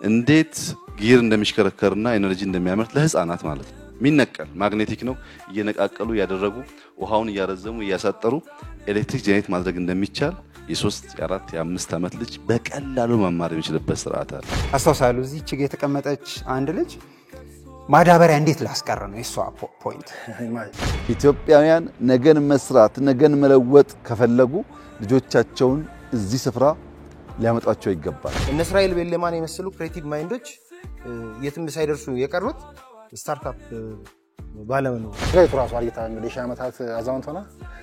እንዴት ጊር እንደሚሽከረከርና ኤነርጂ እንደሚያመርት ለህፃናት ማለት ነው ሚነቀል ማግኔቲክ ነው እየነቃቀሉ ያደረጉ ውሃውን ያረዘሙ ያሳጠሩ ኤሌክትሪክ ጄኔሬት ማድረግ እንደሚቻል የ3 የ4 የ5 ዓመት ልጅ በቀላሉ መማር የሚችልበት ስርዓት አለ አስተሳሰሉ እዚህ ችግር የተቀመጠች አንድ ልጅ ማዳበሪያ እንዴት ላስቀር ነው እሷ ፖይንት ኢትዮጵያውያን ነገን መስራት ነገን መለወጥ ከፈለጉ ልጆቻቸውን እዚህ ስፍራ ሊያመጣቸው ይገባል እነ እስራኤል ቤለማን የመሰሉ ክሬቲቭ ማይንዶች የትም ሳይደርሱ የቀሩት ስታርታፕ ባለመኖር ጋይቱ ራሱ አልይታ እንግዲህ ሻመታት አዛውንት ሆና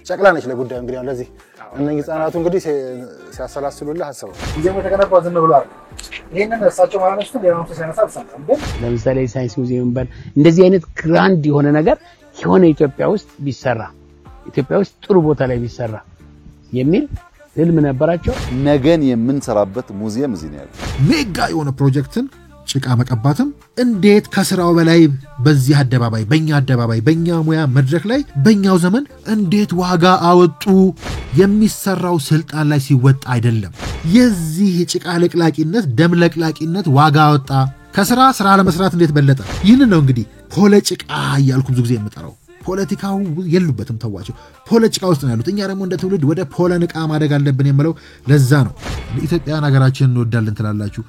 ጨቅላነች ለጉዳዩ እንግዲህ ለዚህ እነኚህ ህፃናቱ እንግዲህ ሲያሰላስሉልህ አስበው ይዘው ተከናንቀው ዝም ብሎ አይደል ይሄንን እሳቸው ማለት ነው ለማንተ ሳይነሳል ሰምተን ግን ለምሳሌ ሳይንስ ሙዚየም ባል እንደዚህ አይነት ግራንድ የሆነ ነገር የሆነ ኢትዮጵያ ውስጥ ቢሰራ ኢትዮጵያ ውስጥ ጥሩ ቦታ ላይ ቢሰራ የሚል ህልም ነበራቸው ነገን የምንሰራበት ሙዚየም እዚህ ነው ያለው ሜጋ የሆነ ፕሮጀክትን ጭቃ መቀባትም እንዴት ከስራው በላይ በዚህ አደባባይ በእኛ ሙያ መድረክ ላይ በእኛው ዘመን እንዴት ዋጋ አወጡ የሚሰራው ስልጣን ላይ ሲወጣ አይደለም የዚህ ጭቃ ለቅላቂነት ደም ለቅላቂነት ዋጋ አወጣ ከስራ ለመስራት እንዴት በለጠ ይህን ነው እንግዲህ ፖለቲካ ያልኩ ብዙ ጊዜ የምጠራው ፖለቲካው የሉበትም ተዋቸው ፖለቲካ ውስጥ ነው ያሉት እኛ ደግሞ እንደ ትውልድ ወደ ፖለቲካ ማደግ አለብን የምለው ለዛ ነው ኢትዮጵያ ሀገራችንን እንወዳለን ትላላችሁ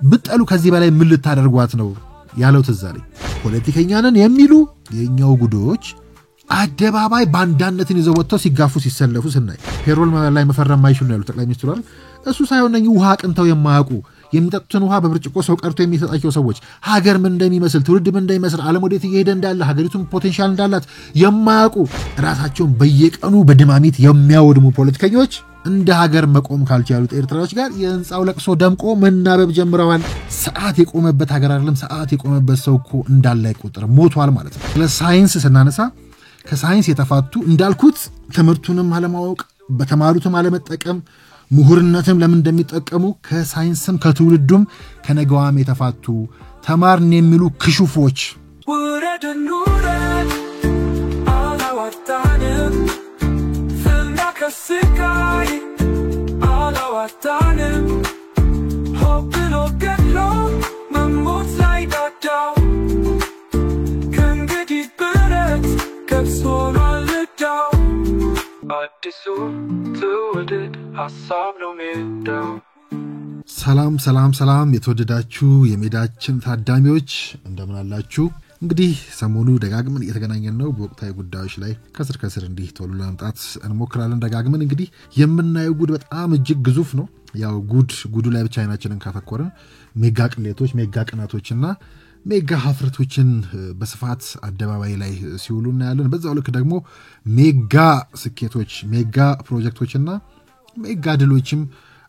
ብጠሉ ከዚህ በላይ ምን ልታደርጓት ነው ያለው ተዛለኝ ፖለቲከኛ ነን የሚሉ የኛው ጉዶች አደባባይ ባንዳነትን ይዘው ወጥተው ሲጋፉ ሲሰለፉ ስናይ ፔሮል ላይ መፈረም ማይችሉ ያሉት ጠቅላይ ሚኒስትሩ አይደል እሱ ሳይሆን ነኝ ውሃ ቅንተው የማያውቁ የሚጠጡትን ውሃ በብርጭቆ ሰው ቀርቶ የሚሰጣቸው ሰዎች ሀገር ምን እንደሚመስል ትውልድ ምን እንደሚመስል ዓለም ወዴት እየሄደ እንዳለ ሀገሪቱን ፖቴንሻል እንዳላት የማያውቁ ራሳቸውን በየቀኑ በድማሚት የሚያወድሙ ፖለቲከኞች እንደ ሀገር መቆም ካልቻሉት ኤርትራዎች ጋር የህንጻው ለቅሶ ደምቆ መናበብ ጀምረዋል ሰዓት የቆመበት ሀገር አይደለም ሰዓት የቆመበት ሰው እኮ እንዳለ አይቆጠር ሞቷል ማለት ነው ለሳይንስ ስናነሳ ከሳይንስ የተፋቱ እንዳልኩት ትምህርቱንም አለማወቅ በተማሩትም አለመጠቀም ምሁርነትም ለምን እንደሚጠቀሙ ከሳይንስም ከትውልዱም ከነገዋም የተፋቱ ተማርን የሚሉ ክሹፎች ከስቃይ አላዋጣንም ሆብሎ ገድሎ መሞት ላይ ዳዳው ከእንግዲህ ብረት ከብሶኗል ልዳው አዲሱ ትውልድ ሀሳብ ነው ሜዳው ሰላም የተወደዳችሁ የሜዳችን ታዳሚዎች እንደምን አላችሁ እንግዲህ ሰሞኑ ደጋግመን እየተገናኘን ነው በወቅታዊ ጉዳዮች ላይ ከስር እንዲህ ቶሎ ለማምጣት እንሞክራለን ደጋግመን እንግዲህ የምናየው ጉድ በጣም እጅግ ግዙፍ ነው ያው ጉዱ ላይ ብቻ አይናችንን ካተኮረን ሜጋ ቅሌቶች ሜጋ ቅናቶችና ሜጋ ሀፍረቶችን በስፋት አደባባይ ላይ ሲውሉ እናያለን በዛው ልክ ደግሞ ሜጋ ስኬቶች ሜጋ ፕሮጀክቶችና ሜጋ ድሎችም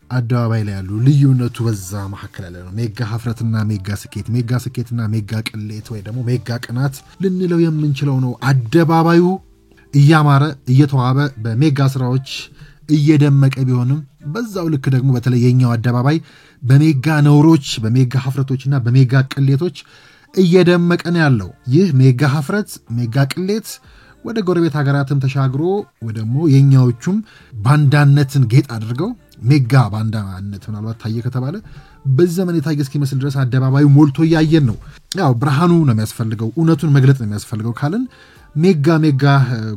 አደባባይ ላይ ያሉ ልዩነቱ በዛ መሐከለ ላይ ነው ሜጋ ሀፍረትና ሜጋ ስኬትና ሜጋ ቅሌት ወይ ደግሞ ሜጋ ቅናት ልንለው የምንችለው ነው አደባባዩ እያማረ እየተዋበ በሜጋ ስራዎች እየደመቀ ቢሆንም በዛው ልክ ደግሞ በተለይ የኛው አደባባይ በሜጋ ነውሮች በሜጋ ሀፍረቶችና በሜጋ ቅሌቶች እየደመቀ ነው ያለው ይህ ሜጋ ሀፍረት ሜጋ ቅሌት ወደ ጎረቤት ሀገራትም ተሻግሮ ወደሞ የኛዎቹም ባንዳነትን ጌጥ አድርገው ሜጋ ባንዳነት ምናልባት ታየ ከተባለ በዘመን የታየ እስኪመስል ድረስ አደባባዩ ሞልቶ ያየን ነው ያው ብርሃኑ ነው የሚያስፈልገው እውነቱን መግለጽ ነው የሚያስፈልገው ካልን ሜጋ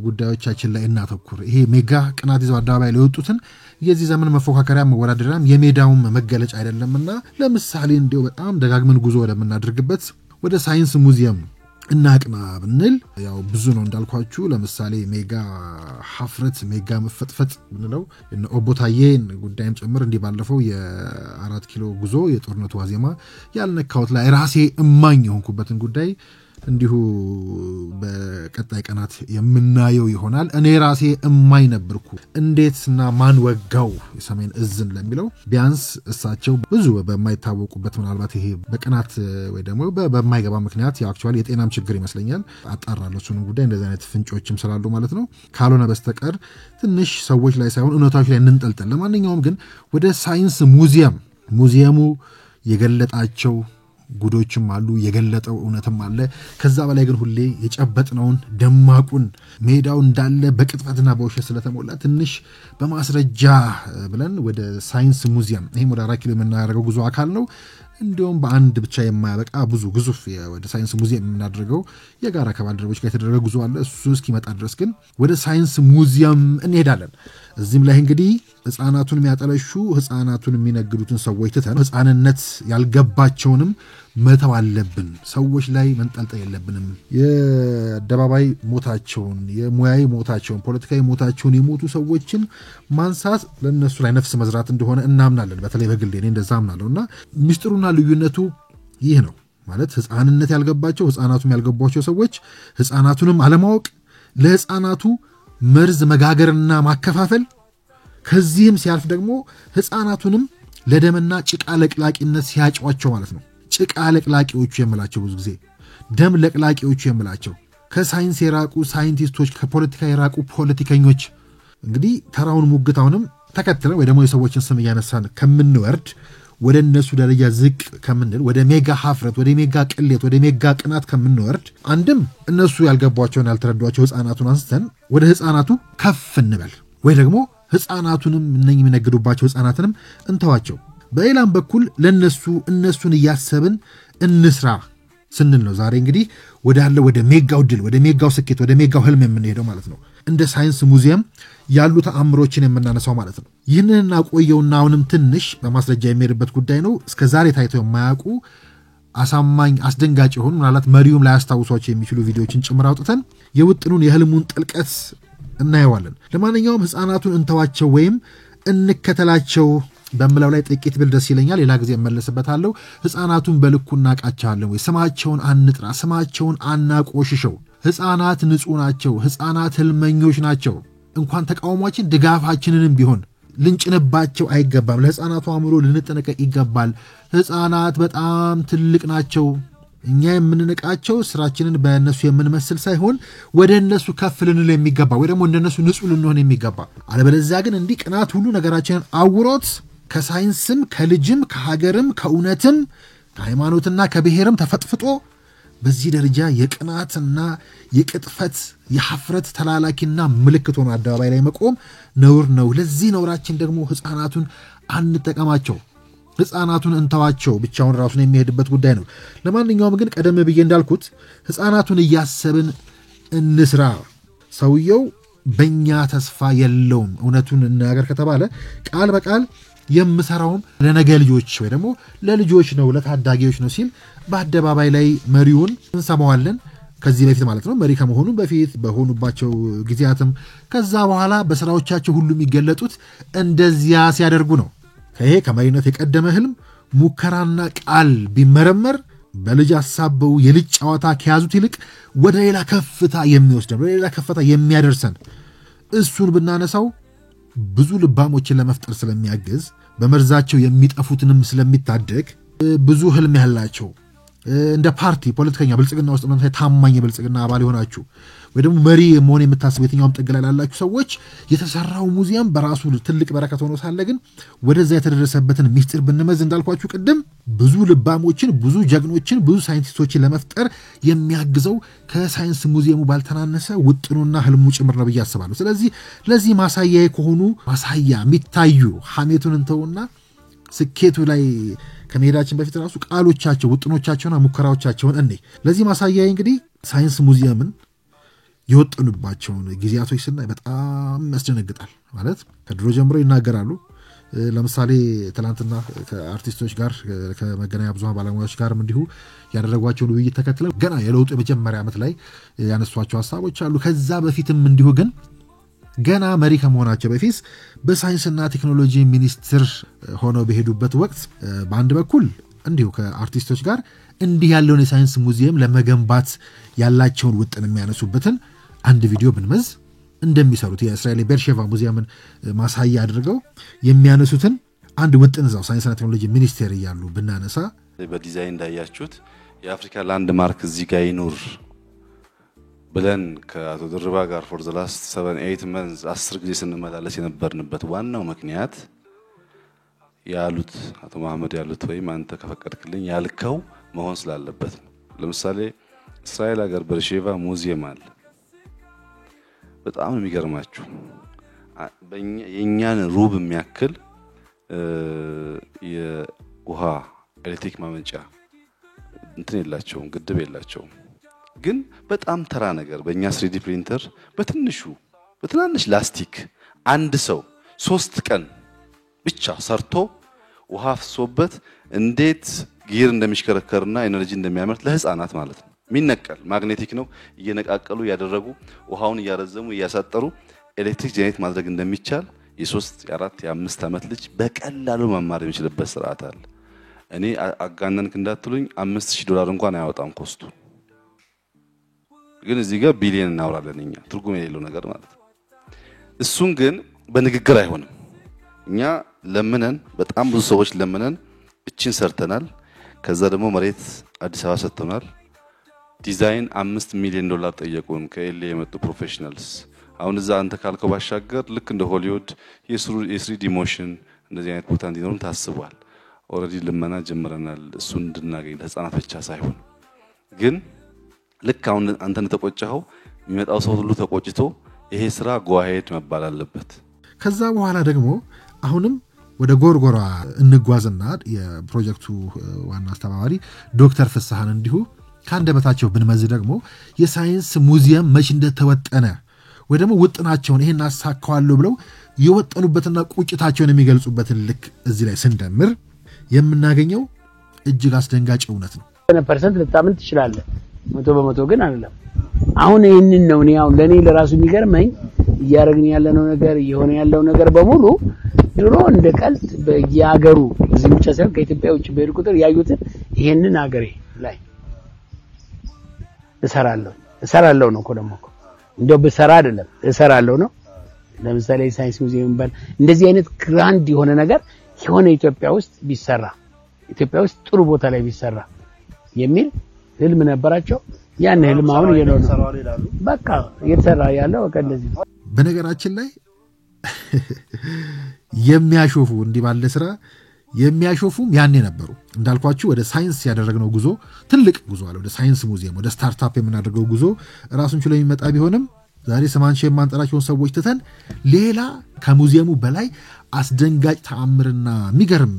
ጉዳዮቻችን ላይ እናተኩር ይሄ ሜጋ ቅናት ይዘው አደባባይ ላይ ወጡትን የዚህ ዘመን መፎካከሪያ መወዳደሪያም የሜዳውም መገለጫ አይደለምና ለምሳሌ እንደው በጣም ደጋግመን ጉዞ ወደምናደርግበት ወደ ሳይንስ ሙዚየም እናቅና ብንል ያው ብዙ ነው እንዳልኳችሁ ለምሳሌ ሜጋ ሀፍረት ሜጋ መፈጥፈጥ ብንለው እነ ኦቦታዬን ጉዳይም ጭምር እንዲ ባለፈው የ4 ኪሎ ጉዞ የጦርነቱ ዋዜማ ያልነካውት ላይ ራሴ እማኝ የሆንኩበትን ጉዳይ እንዲሁ በቀጣይ ቀናት የምናየው ይሆናል እኔ ራሴ እማኝ ነበርኩ እንዴትና ማን ወጋው የሰሜን እዝን ለሚለው ቢያንስ እሳቸው ብዙ በማይታወቁበት ምናልባት ይሄ በቀናት ወይ ደግሞ በማይገባ ምክንያት አክቹዋሊ የጤናም ችግር ይመስለኛል አጣራለሁ እሱን ጉዳይ እንደዚህ አይነት ፍንጮችም ስላሉ ማለት ነው ካልሆነ በስተቀር ትንሽ ሰዎች ላይ ሳይሆን እውነታዎች ላይ እንንጠልጠል ለማንኛውም ግን ወደ ሳይንስ ሙዚየሙ የገለጣቸው ጉዶችም አሉ የገለጠው እውነትም አለ ከዛ በላይ ግን ሁሌ የጨበጥነውን ደማቁን ሜዳው እንዳለ በቅጥፈትና በውሸት ስለተሞላ ትንሽ በማስረጃ ብለን ወደ ሳይንስ ሙዚየም ይሄ ወደ 4 ኪሎ የምናደርገው ጉዞ አካል ነው እንዲሁም በአንድ ብቻ የማያበቃ ብዙ ግዙፍ ወደ ሳይንስ ሙዚየም የምናደርገው የጋራ ከባልደረቦች ጋር የተደረገ ጉዞ አለ። እሱ እስኪመጣ ድረስ ግን ወደ ሳይንስ ሙዚየም እንሄዳለን። እዚህም ላይ እንግዲህ ህፃናቱን የሚያጠለሹ ህፃናቱን የሚነግዱትን ሰዎች ትተን ህፃንነት ያልገባቸውንም መተው አለብን። ሰዎች ላይ መንጠልጠል የለብንም። የአደባባይ ሞታቸውን፣ የሙያዊ ሞታቸውን፣ ፖለቲካዊ ሞታቸውን የሞቱ ሰዎችን ማንሳት ለነሱ ላይ ነፍስ መዝራት እንደሆነ እናምናለን። በተለይ በግሌ እኔ እንደዛ አምናለሁና ሚስጥሩና ልዩነቱ ይህ ነው ማለት ህፃንነት ያልገባቸው ህፃናቱም ያልገባቸው ሰዎች ህፃናቱንም አለማወቅ፣ ለህፃናቱ መርዝ መጋገርና ማከፋፈል፣ ከዚህም ሲያልፍ ደግሞ ህፃናቱንም ለደምና ጭቃ ለቅላቂነት ሲያጫዋቸው ማለት ነው። ጭቃ ለቅላቂዎቹ የምላቸው ብዙ ጊዜ ደም ለቅላቂዎቹ የምላቸው ከሳይንስ የራቁ ሳይንቲስቶች፣ ከፖለቲካ የራቁ ፖለቲከኞች እንግዲህ ተራውን ሙግታውንም ተከትለን ወይ ደግሞ የሰዎችን ስም እያነሳን ከምንወርድ ወደ እነሱ ደረጃ ዝቅ ከምንል ወደ ሜጋ ሀፍረት፣ ወደ ሜጋ ቅሌት፣ ወደ ሜጋ ቅናት ከምንወርድ አንድም እነሱ ያልገቧቸውን ያልተረዷቸው ህፃናቱን አንስተን ወደ ህፃናቱ ከፍ እንበል ወይ ደግሞ ህፃናቱንም እነኝ የሚነግዱባቸው ህፃናትንም እንተዋቸው። በሌላም በኩል ለነሱ እነሱን እያሰብን እንስራ ስንል ነው ዛሬ እንግዲህ ወደ ሜጋው ድል፣ ወደ ሜጋው ስኬት፣ ወደ ሜጋው ህልም የምንሄደው ማለት ነው። እንደ ሳይንስ ሙዚየም ያሉ ተአምሮችን የምናነሳው ማለት ነው። ይህንን እናቆየውና አሁንም ትንሽ በማስረጃ የሚሄድበት ጉዳይ ነው። እስከ ዛሬ ታይተው የማያውቁ አሳማኝ አስደንጋጭ የሆኑ ምናልባት መሪውም ላይ አስታውሷቸው የሚችሉ ቪዲዮዎችን ጭምር አውጥተን የውጥኑን የህልሙን ጥልቀት እናየዋለን። ለማንኛውም ህፃናቱን እንተዋቸው ወይም እንከተላቸው በምላው ላይ ጥቂት ብል ደስ ይለኛል። ሌላ ጊዜ እመለስበታለሁ። ህፃናቱን በልኩ እናቃቸዋለን ወይ? ስማቸውን አንጥራ፣ ስማቸውን አናቆሽሸው። ህፃናት ንጹህ ናቸው። ህፃናት ህልመኞች ናቸው። እንኳን ተቃውሟችን ድጋፋችንንም ቢሆን ልንጭንባቸው አይገባም። ለህፃናቱ አእምሮ ልንጠነቀቅ ይገባል። ህፃናት በጣም ትልቅ ናቸው። እኛ የምንንቃቸው ስራችንን በእነሱ የምንመስል ሳይሆን ወደ እነሱ ከፍ ልንል የሚገባ ወይ ደግሞ እንደነሱ ንጹህ ልንሆን የሚገባ። አለበለዚያ ግን እንዲህ ቅናት ሁሉ ነገራችንን አውሮት ከሳይንስም ከልጅም ከሀገርም ከእውነትም ከሃይማኖትና ከብሔርም ተፈጥፍጦ በዚህ ደረጃ የቅናትና የቅጥፈት የሐፍረት ተላላኪና ምልክት ሆኖ አደባባይ ላይ መቆም ነውር ነው። ለዚህ ነውራችን ደግሞ ህፃናቱን አንጠቀማቸው፣ ህፃናቱን እንተዋቸው። ብቻውን ራሱን የሚሄድበት ጉዳይ ነው። ለማንኛውም ግን ቀደም ብዬ እንዳልኩት ህፃናቱን እያሰብን እንስራ። ሰውየው በእኛ ተስፋ የለውም። እውነቱን እናገር ከተባለ ቃል በቃል የምሰራውም ለነገ ልጆች ወይ ደግሞ ለልጆች ነው፣ ለታዳጊዎች ነው ሲል በአደባባይ ላይ መሪውን እንሰማዋለን። ከዚህ በፊት ማለት ነው መሪ ከመሆኑ በፊት በሆኑባቸው ጊዜያትም ከዛ በኋላ በስራዎቻቸው ሁሉ የሚገለጡት እንደዚያ ሲያደርጉ ነው። ይሄ ከመሪነት የቀደመ ህልም ሙከራና ቃል ቢመረመር በልጅ አሳበው የልጅ ጨዋታ ከያዙት ይልቅ ወደ ሌላ ከፍታ የሚወስደን ወደ ሌላ ከፍታ የሚያደርሰን እሱን ብናነሳው ብዙ ልባሞችን ለመፍጠር ስለሚያግዝ በመርዛቸው የሚጠፉትንም ስለሚታደግ ብዙ ህልም ያላቸው እንደ ፓርቲ ፖለቲከኛ ብልጽግና ውስጥ ለምሳሌ ታማኝ የብልጽግና አባል የሆናችሁ ወይ ደግሞ መሪ መሆን የምታስቡ የትኛውም ጥግ ላይ ላላችሁ ሰዎች የተሰራው ሙዚየም በራሱ ትልቅ በረከት ሆኖ ሳለ ግን ወደዛ የተደረሰበትን ሚስጥር ብንመዝ እንዳልኳችሁ ቅድም ብዙ ልባሞችን፣ ብዙ ጀግኖችን፣ ብዙ ሳይንቲስቶችን ለመፍጠር የሚያግዘው ከሳይንስ ሙዚየሙ ባልተናነሰ ውጥኑና ህልሙ ጭምር ነው ብዬ አስባለሁ። ስለዚህ ለዚህ ማሳያ ከሆኑ ማሳያ የሚታዩ ሐሜቱን እንተውና ስኬቱ ላይ ከመሄዳችን በፊት ራሱ ቃሎቻቸው፣ ውጥኖቻቸውና ሙከራዎቻቸውን ለዚህ ማሳያ እንግዲህ ሳይንስ ሙዚየምን የወጠኑባቸውን ጊዜያቶች ስናይ በጣም ያስደነግጣል። ማለት ከድሮ ጀምሮ ይናገራሉ። ለምሳሌ ትላንትና ከአርቲስቶች ጋር ከመገናኛ ብዙሃን ባለሙያዎች ጋርም እንዲሁ ያደረጓቸውን ውይይት ተከትለው ገና የለውጡ የመጀመሪያ ዓመት ላይ ያነሷቸው ሀሳቦች አሉ። ከዛ በፊትም እንዲሁ ግን ገና መሪ ከመሆናቸው በፊት በሳይንስና ቴክኖሎጂ ሚኒስትር ሆነው በሄዱበት ወቅት በአንድ በኩል እንዲሁ ከአርቲስቶች ጋር እንዲህ ያለውን የሳይንስ ሙዚየም ለመገንባት ያላቸውን ውጥን የሚያነሱበትን አንድ ቪዲዮ ብንመዝ እንደሚሰሩት የእስራኤል ቤርሼቫ ሙዚየምን ማሳያ አድርገው የሚያነሱትን አንድ ውጥን እዛው ሳይንስና ቴክኖሎጂ ሚኒስቴር እያሉ ብናነሳ በዲዛይን እንዳያችሁት የአፍሪካ ላንድ ማርክ እዚህ ጋር ይኑር ብለን ከአቶ ድርባ ጋር ፎር ዘ ላስት 7-8 months 10 ጊዜ ስንመላለስ የነበርንበት ዋናው ምክንያት ያሉት አቶ መሐመድ ያሉት ወይም አንተ ከፈቀድክልኝ ያልከው መሆን ስላለበት ነው። ለምሳሌ እስራኤል ሀገር ቤርሼቫ ሙዚየም አለ። በጣም የሚገርማችሁ የኛን ሩብ የሚያክል የውሃ ኤሌክትሪክ ማመንጫ እንትን የላቸውም፣ ግድብ የላቸውም። ግን በጣም ተራ ነገር በእኛ 3D ፕሪንተር በትናንሽ ላስቲክ አንድ ሰው 3 ቀን ብቻ ሰርቶ ውሃ ፍሶበት እንዴት ጊር እንደሚሽከረከርና ኤነርጂ እንደሚያመርት ለህፃናት ማለት ነው። ሚነቀል ማግኔቲክ ነው እየነቃቀሉ ያደረጉ ውሃውን እያረዘሙ እያሳጠሩ ኤሌክትሪክ ጄኔሬት ማድረግ እንደሚቻል የ3 የ4 የ5 ዓመት ልጅ በቀላሉ መማር የሚችልበት ስርዓት አለ። እኔ አጋነንክ እንዳትሉኝ $5000 እንኳን አያወጣም ኮስቱ። ግን እዚህ ጋር ቢሊየን እናወራለን እኛ ትርጉም የሌለው ነገር ማለት ነው። እሱን ግን በንግግር አይሆንም። እኛ ለምነን በጣም ብዙ ሰዎች ለምነን እቺን ሰርተናል። ከዛ ደግሞ መሬት አዲስ አበባ ሰጥተናል። ዲዛይን $5 ሚሊዮን ጠየቁን ከኤልኤ የመጡ ፕሮፌሽናልስ። አሁን እዛ አንተ ካልከው ባሻገር ልክ እንደ ሆሊውድ የ3D ሞሽን እንደዚህ አይነት ቦታ እንዲኖርም ታስቧል። ኦሬዲ ልመና ጀምረናል እሱን እንድናገኝ ለህፃናት ብቻ ሳይሆን ግን ልክ አሁን አንተ ተቆጨኸው የሚመጣው ሰው ሁሉ ተቆጭቶ ይሄ ስራ ጎአሄድ መባል አለበት። ከዛ በኋላ ደግሞ አሁንም ወደ ጎርጎራ እንጓዝና የፕሮጀክቱ ዋና አስተባባሪ ዶክተር ፍስሐን እንዲሁ ካንደበታቸው ብንመዝ ደግሞ የሳይንስ ሙዚየም መች እንደተወጠነ ወይ ደግሞ ውጥናቸውን ይሄን አሳካዋለሁ ብለው የወጠኑበትና ቁጭታቸውን የሚገልጹበትን ልክ እዚህ ላይ ስንደምር የምናገኘው እጅግ አስደንጋጭ እውነት ነው። 1% ልታምን ትችላለህ፣ 100% ግን አይደለም። አሁን ይሄንን ነው እኔ አሁን ለኔ ለራሱ የሚገርመኝ እያረግን ያለነው ነገር የሆነ ያለው ነገር በሙሉ ድሮ እንደ ቀልድ በየሀገሩ እዚህ ብቻ ሳይሆን ከኢትዮጵያ ውጭ በሄዱ ቁጥር ያዩትን ይሄንን ሀገሬ ላይ እሰራለሁ ነው እኮ ደግሞ እንደው በሰራ አይደለም እሰራለሁ ነው። ለምሳሌ ሳይንስ ሙዚየም ባል እንደዚህ አይነት ግራንድ የሆነ ነገር የሆነ ኢትዮጵያ ውስጥ ቢሰራ ኢትዮጵያ ውስጥ ጥሩ ቦታ ላይ ቢሰራ የሚል ህልም ነበራቸው። ያን ህልም አሁን እየኖሩ ነው። በቃ እየተሰራ ያለው በቃ እንደዚህ ነው። በነገራችን ላይ የሚያሾፉ እንዲህ ባለ ስራ የሚያሾፉም ያኔ ነበሩ። እንዳልኳችሁ ወደ ሳይንስ ያደረግነው ጉዞ ትልቅ ጉዞ አለ። ወደ ሳይንስ ሙዚየም ወደ ስታርታፕ የምናደርገው ጉዞ ራሱን ችሎ የሚመጣ ቢሆንም ዛሬ ስማንቼ የማንጠራቸውን ሰዎች ትተን ሌላ ከሙዚየሙ በላይ አስደንጋጭ ተአምርና የሚገርም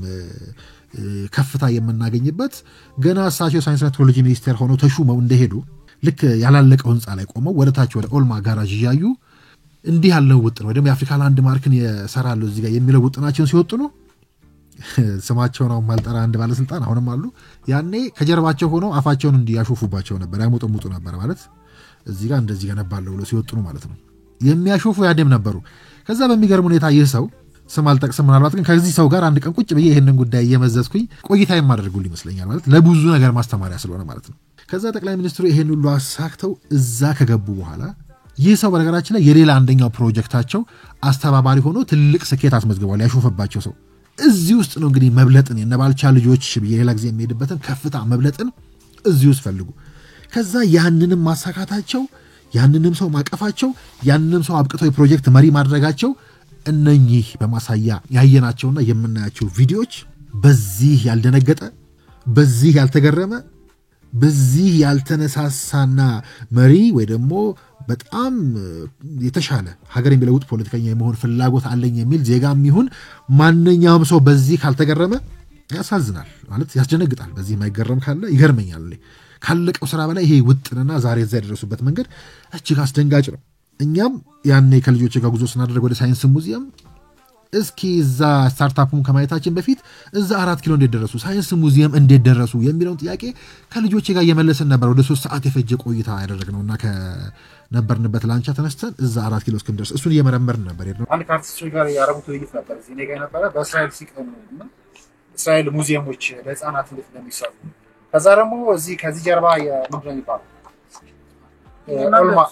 ከፍታ የምናገኝበት ገና እሳቸው ሳይንስና ቴክኖሎጂ ሚኒስቴር ሆነው ተሹመው እንደሄዱ ልክ ያላለቀው ህንፃ ላይ ቆመው ወደታች ወደ ኦልማ ጋራዥ እያዩ እንዲህ ያለው ውጥን ወይ ደግሞ የአፍሪካ ላንድ ማርክን የሰራለው እዚህ ጋር የሚለው ውጥናቸውን ሲወጡ ነው። ስማቸው ነው ማልጠራ አንድ ባለስልጣን አሁንም አሉ። ያኔ ከጀርባቸው ሆነው አፋቸውን እንዲያሾፉባቸው ነበር፣ ያሞጠሙጡ ነበር ማለት እዚህ ጋር እንደዚህ ገነባለው ብለው ሲወጡ ነው ማለት ነው። የሚያሾፉ ያደም ነበሩ። ከዛ በሚገርም ሁኔታ ይህ ሰው ስም አልጠቅስም፣ ምናልባት ግን ከዚህ ሰው ጋር አንድ ቀን ቁጭ ብዬ ይሄንን ጉዳይ እየመዘዝኩኝ ቆይታ የማደርጉልኝ ይመስለኛል ማለት ለብዙ ነገር ማስተማሪያ ስለሆነ ማለት ነው። ከዛ ጠቅላይ ሚኒስትሩ ይሄን ሁሉ አሳክተው እዛ ከገቡ በኋላ ይህ ሰው በነገራችን ላይ የሌላ አንደኛው ፕሮጀክታቸው አስተባባሪ ሆኖ ትልቅ ስኬት አስመዝግቧል። ያሾፈባቸው ሰው እዚህ ውስጥ ነው እንግዲህ መብለጥን የነባልቻ ልጆች የሌላ ጊዜ የሚሄድበትን ከፍታ መብለጥን እዚህ ውስጥ ፈልጉ። ከዛ ያንንም ማሳካታቸው ያንንም ሰው ማቀፋቸው ያንንም ሰው አብቅተው የፕሮጀክት መሪ ማድረጋቸው እነኚህ በማሳያ ያየናቸውና የምናያቸው ቪዲዮዎች በዚህ ያልደነገጠ በዚህ ያልተገረመ በዚህ ያልተነሳሳና መሪ ወይ ደግሞ በጣም የተሻለ ሀገር የሚለውጥ ፖለቲከኛ የመሆን ፍላጎት አለኝ የሚል ዜጋም ይሁን ማንኛውም ሰው በዚህ ካልተገረመ ያሳዝናል ማለት ያስደነግጣል። በዚህ የማይገረም ካለ ይገርመኛል። ካለቀው ስራ በላይ ይሄ ውጥንና ዛሬ እዛ የደረሱበት መንገድ እጅግ አስደንጋጭ ነው። እኛም ያኔ ከልጆች ጋር ጉዞ ስናደርግ ወደ ሳይንስ ሙዚየም እስኪ እዛ ስታርታፑን ከማየታችን በፊት እዛ 4 ኪሎ እንዴት ደረሱ፣ ሳይንስ ሙዚየም እንዴት ደረሱ የሚለውን ጥያቄ ከልጆች ጋር እየመለስን ነበር። ወደ 3 ሰዓት የፈጀ ቆይታ ያደረግነውና ከነበርንበት ላንቻ ተነስተን እዛ 4 ኪሎ እስክንደርስ እሱን እየመረመርን ነበር። አንድ ከአርቲስቶች ጋር ያረጉት ውይይት ነበር እዚህ ጋር ነበረ በእስራኤል ሲቀሙና እስራኤል ሙዚየሞች ለህፃናት እንዴት እንደሚሰሩ ከዛ ደግሞ እዚህ ከዚህ ጀርባ ምንድን ነው የሚባለው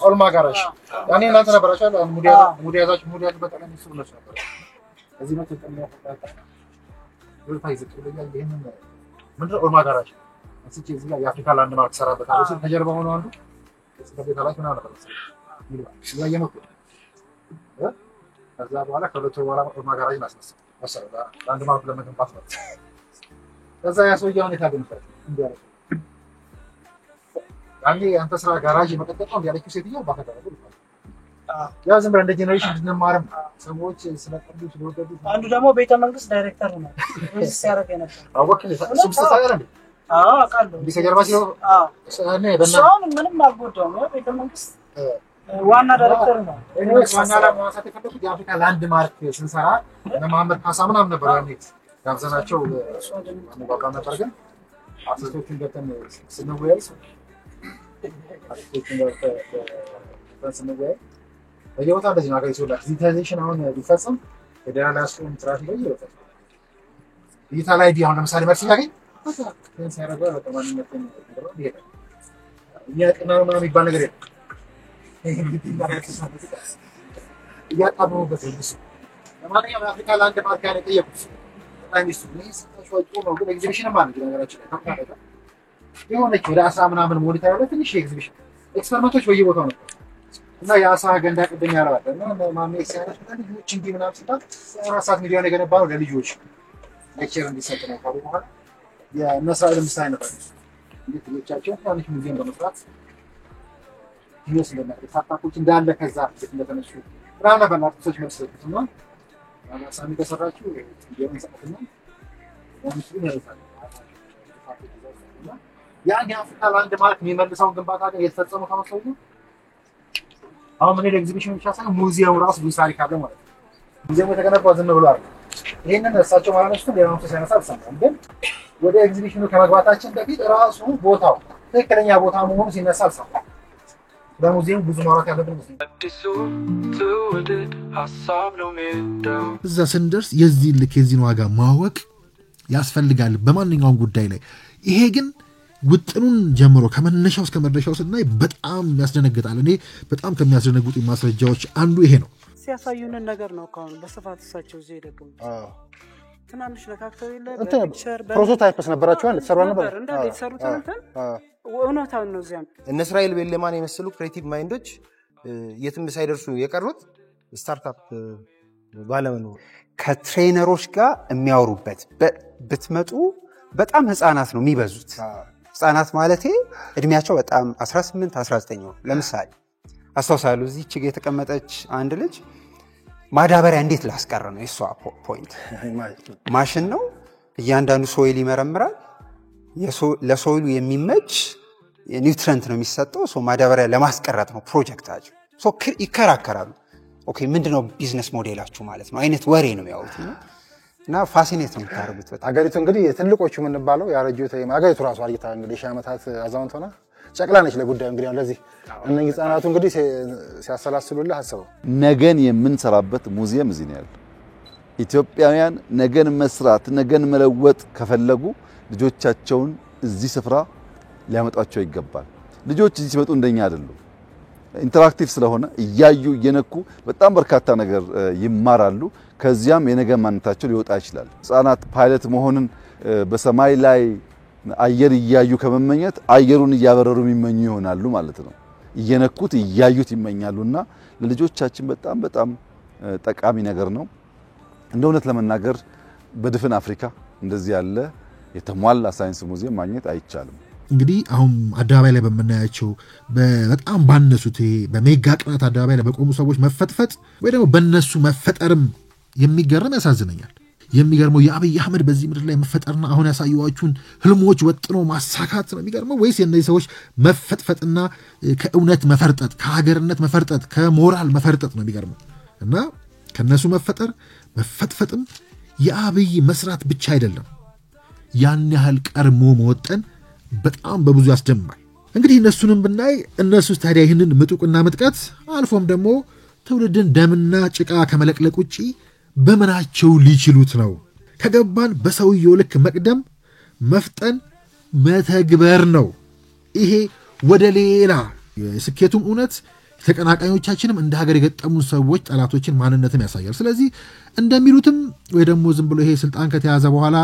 ኦልማ ጋራዥ ያኔ እናንተ ነበራችሁ ሙዲያዛችሁ በጠቅላይ ሚኒስትሩ ነች ነበር እዚህ ነው ተጠቅመው ይሄንን ምንድን ነው ኦልማ ጋራዥ እዚህ እዚህ ጋር የአፍሪካ ላንድ ማርክ ሰራበታል እሱ ከጀርባ ሆኖ አንዱ ስለቤታላችሁ ምናምን ነበር ያየነው ከዛ በኋላ ከሁለት ወር በኋላ ኦልማ ጋራዥ ማስነሳ ላንድ ማርክ ለመገንባት ነው ከዛ ያሰውየው ሁኔታ ገንፈል እንዲያረግ አንዴ አንተ ስራ ጋራዥ መቀጠል ነው ያለችው ሴትዮ ባከታተሉ ያው ዝም ብለን እንደ ጄኔሬሽን እንድንማርም ሰዎች ስለቀዱ ስለወደዱ አንዱ ደግሞ ቤተ መንግስት ዳይሬክተር ነው ወይስ ሲያረግ ነበር አወቅን ሱብስታየር እንዴ አቃለሁ ቢከጀርባ ሲው እኔ በእናትህ ምንም አልጎዳውም ቤተ መንግስት ዋና ዳይሬክተር ነው ዋና ለማሳተፍ የፈለኩት የአፍሪካ ላንድ ማርክ ስንሰራ ለማህመድ ካሳምናም ነበር ያኔ ጋብዘናቸው አንባባ ነበር ግን አርቲስቶችን ገብተን ስንወያይ በየቦታ እንደዚህ ነው አገሪቱ ላይ ዲጂታይዜሽን አሁን ቢፈጽም ፌደራል አስቆም ትራፊክ ላይ ይወጣል ዲጂታል አይዲ አሁን ለምሳሌ መልስ ያገኝ ሴንስ ያደርገው በጣም ማንነትን ነው ይሄዳል ያቀና ነው የሚባል ነገር የለም ያጣበውበት ነው ለማንኛውም አፍሪካ ላንድ ማርክ ያለ ጠየቁት ታይሚስቱ ነው ግን ኤግዚቢሽን ማለት ነው ነገራችን ላይ ተካፈለ የሆነች ወደ 10 ምናምን ሞኒተር ያለ ትንሽ ኤግዚቢሽን ኤክስፐሪመንቶች በየቦታው ነው እና የአሳ ገንዳ ቅድም ያለዋል እና ማሜ ሲያነስ ልጆች እንዲ ምናምን ሲባል የራሳት ሚዲያን የገነባው ለልጆች ሌክቸር እንዲሰጥ ነው ካሉ በኋላ የነሳይል ምሳሌ ነበር እንዴት ልጆቻቸው ታንሽ ሙዚየም በመስራት ይወስ እንደነበር ታታቆች እንዳለ ከዛ እንደተነሱ ምናምን ነበር አርቲስቶች መስጠት እና ሳሚ ተሰራችሁ የምንሰጥና ያምስሉን ያልፋል ያን የአፍሪካ ላንድ ማርክ የሚመልሰውን ግንባታ ጋር የተፈጸመው ከመሰሉ አሁን ምን ኤግዚቢሽን ብቻ ሳይሆን ሙዚየሙ ራሱ ብዙ ታሪክ አለ ማለት ነው ሙዚየሙ የተገነባው ዝም ብሎ አይደል ይሄንን እሳቸው ማለት ነው ሌላው ተሰነሳ አልሰማም ግን ወደ ኤግዚቢሽኑ ከመግባታችን በፊት ራሱ ቦታው ትክክለኛ ቦታ መሆኑ ሲነሳ አልሰማም በሙዚየሙ ብዙ ማውራት ያለብን እዛ ስንደርስ የዚህ ልክ የዚህን ዋጋ ማወቅ ያስፈልጋል በማንኛውም ጉዳይ ላይ ይሄ ግን ውጥኑን ጀምሮ ከመነሻው እስከ መድረሻው ስናይ በጣም ያስደነግጣል እኔ በጣም ከሚያስደነግጡ ማስረጃዎች አንዱ ይሄ ነው ሲያሳዩንን ነገር ነው ካሁን በስፋት እሳቸው እዚህ ደገሙ ትናንሽ ነካክተው የለ ፕሮቶታይፕስ ነበራቸዋል ተሰራ ነበር እንዳለ የተሰሩት እንትን እውነታው ነው እዚያም እነ እስራኤል ቤሌማን የመሰሉ ክሬቲቭ ማይንዶች የትም ሳይደርሱ የቀሩት ስታርታፕ ባለመኖር ከትሬነሮች ጋር የሚያወሩበት ብትመጡ በጣም ህፃናት ነው የሚበዙት ህፃናት ማለቴ እድሜያቸው በጣም 18 19 ነው ለምሳሌ አስተዋሳለሁ እዚህ ችግር የተቀመጠች አንድ ልጅ ማዳበሪያ እንዴት ላስቀር ነው የሷ ፖይንት ማሽን ነው እያንዳንዱ ሶይል ይመረምራል ለሶይሉ የሚመች ኒውትሪየንት ነው የሚሰጠው ሶ ማዳበሪያ ለማስቀረጥ ነው ፕሮጀክታቸው ሶ ይከራከራሉ ኦኬ ምንድነው ቢዝነስ ሞዴላችሁ ማለት ነው አይነት ወሬ ነው ያውት እና ፋሲኔት ነው ታርጉት በጣም አገሪቱ እንግዲህ ትልቆቹ ምን ባለው ያረጁት አገሪቱ ራሱ አርጊታ እንግዲህ ሻመታት አዛውንት ሆና ጨቅላ ነች ለጉዳዩ እንግዲህ ለዚህ እነኚህ ህፃናቱ እንግዲህ ሲያሰላስሉልህ አሰበው ነገን የምንሰራበት ሙዚየም እዚህ ነው ያለው ኢትዮጵያውያን ነገን መስራት ነገን መለወጥ ከፈለጉ ልጆቻቸውን እዚህ ስፍራ ሊያመጣቸው ይገባል ልጆች እዚህ ሲመጡ እንደኛ አይደሉም ኢንተራክቲቭ ስለሆነ እያዩ እየነኩ በጣም በርካታ ነገር ይማራሉ ከዚያም የነገ ማንነታቸው ሊወጣ ይችላል ህፃናት ፓይለት መሆንን በሰማይ ላይ አየር እያዩ ከመመኘት አየሩን እያበረሩ የሚመኙ ይሆናሉ ማለት ነው እየነኩት እያዩት ይመኛሉና ለልጆቻችን በጣም በጣም ጠቃሚ ነገር ነው እንደ እውነት ለመናገር በድፍን አፍሪካ እንደዚህ ያለ የተሟላ ሳይንስ ሙዚየም ማግኘት አይቻልም እንግዲህ አሁን አዳባይ ላይ በመናያቸው በጣም ባነሱት በሜጋ ቅናት አዳባይ ላይ በቆሙ ሰዎች መፈጥፈጥ ወይ ደግሞ በነሱ መፈጠርም የሚገርም ያሳዝነኛል የሚገርመው የአብይ አህመድ በዚህ ምድር ላይ መፈጠርና አሁን ያሳዩዋችሁን ህልሞች ወጥኖ ማሳካት ነው የሚገርመው ወይስ የነዚህ ሰዎች መፈጥፈጥና ከእውነት መፈርጠጥ ከሀገርነት መፈርጠጥ ከሞራል መፈርጠጥ ነው የሚገርመው እና ከነሱ መፈጥፈጥም የአብይ መስራት ብቻ አይደለም ያን ያህል ቀርሞ መወጠን በጣም በብዙ ያስደምማል እንግዲህ እነሱንም ብናይ እነሱስ ታዲያ ይህንን ምጡቅና ምጥቀት አልፎም ደግሞ ትውልድን ደምና ጭቃ ከመለቅለቅ ውጪ በመናቸው ሊችሉት ነው ከገባን በሰውየው ልክ መቅደም መፍጠን መተግበር ነው ይሄ ወደ ሌላ የስኬቱም እውነት ተቀናቃኞቻችንም እንደ ሀገር የገጠሙን ሰዎች ጠላቶችን ማንነትም ያሳያል ስለዚህ እንደሚሉትም ወይ ደግሞ ዝም ብሎ ይሄ ስልጣን ከተያዘ በኋላ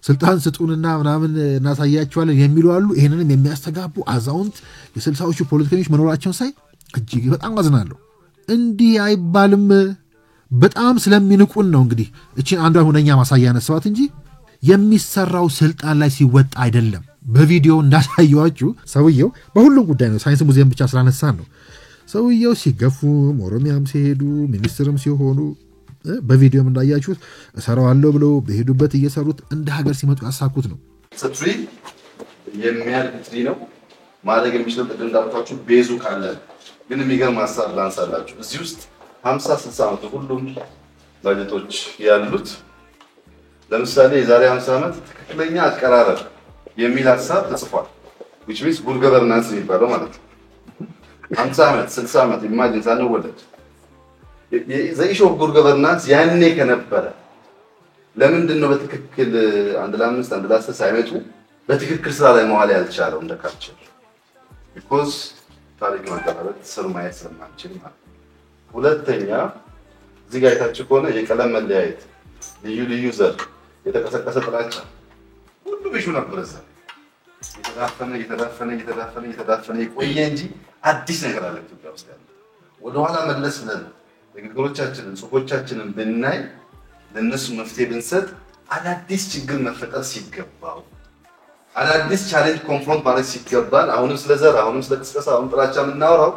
ስልጣን ስጡንና ምናምን እናሳያቸዋለን የሚሉ አሉ ይሄንንም የሚያስተጋቡ አዛውንት የ60ዎቹ ፖለቲከኞች መኖራቸውን ሳይ እጅግ በጣም አዝናለሁ እንዲህ አይባልም በጣም ስለሚንቁን ነው እንግዲህ እቺን አንዷ ሁነኛ ማሳያ ያነሳዋት እንጂ የሚሰራው ስልጣን ላይ ሲወጣ አይደለም በቪዲዮ እንዳሳየዋችሁ ሰውየው በሁሉም ጉዳይ ነው ሳይንስ ሙዚየም ብቻ ስላነሳን ነው ሰውየው ሲገፉም ኦሮሚያም ሲሄዱ ሚኒስትርም ሲሆኑ በቪዲዮም እንዳያችሁት እሰራዋለሁ ብለው በሄዱበት እየሰሩት እንደ ሀገር ሲመጡ ያሳኩት ነው። ትሪ የሚያድግ ትሪ ነው ማደግ የሚችለው ቅድም እንዳልኳችሁ ቤዙ ካለ ግን የሚገርም ሀሳብ ላንሳላችሁ። እዚህ ውስጥ 50-60 ዓመት ሁሉም ባጀቶች ያሉት ለምሳሌ የዛሬ 50 ዓመት ትክክለኛ አቀራረብ የሚል ሀሳብ ተጽፏል። which means good governance የሚባለው ማለት ነው። 50 ዓመት 60 ዓመት ኢማጂን ሳንወለድ የዘይሾ good governance ያኔ ከነበረ ለምንድን ነው በትክክል አንድ ለአምስት አንድ ለአስር ሳይመጡ በትክክል ስራ ላይ መዋል ያልቻለው እንደ ካልቸር because ታሪክ ማቀራረብ ስር ማየት ስለማንችል ማለት ነው። ሁለተኛ እዚህ ጋር የታች ከሆነ የቀለም መለያየት ልዩ ዘር የተቀሰቀሰ ጥላቻ ሁሉ ቢሹ ነበር እዛ የተዳፈነ የቆየ እንጂ አዲስ ነገር አለ ኢትዮጵያ ውስጥ ያለ ወደ ኋላ መለስ ብለን ንግግሮቻችንን ጽሁፎቻችንን ብናይ ለነሱ መፍትሄ ብንሰጥ አዳዲስ ችግር መፈጠር ሲገባው አዳዲስ ቻሌንጅ ኮንፍሮንት ማለት ሲገባን አሁንም ስለዘር አሁንም ስለቅስቀሳ አሁን ጥላቻ የምናወራው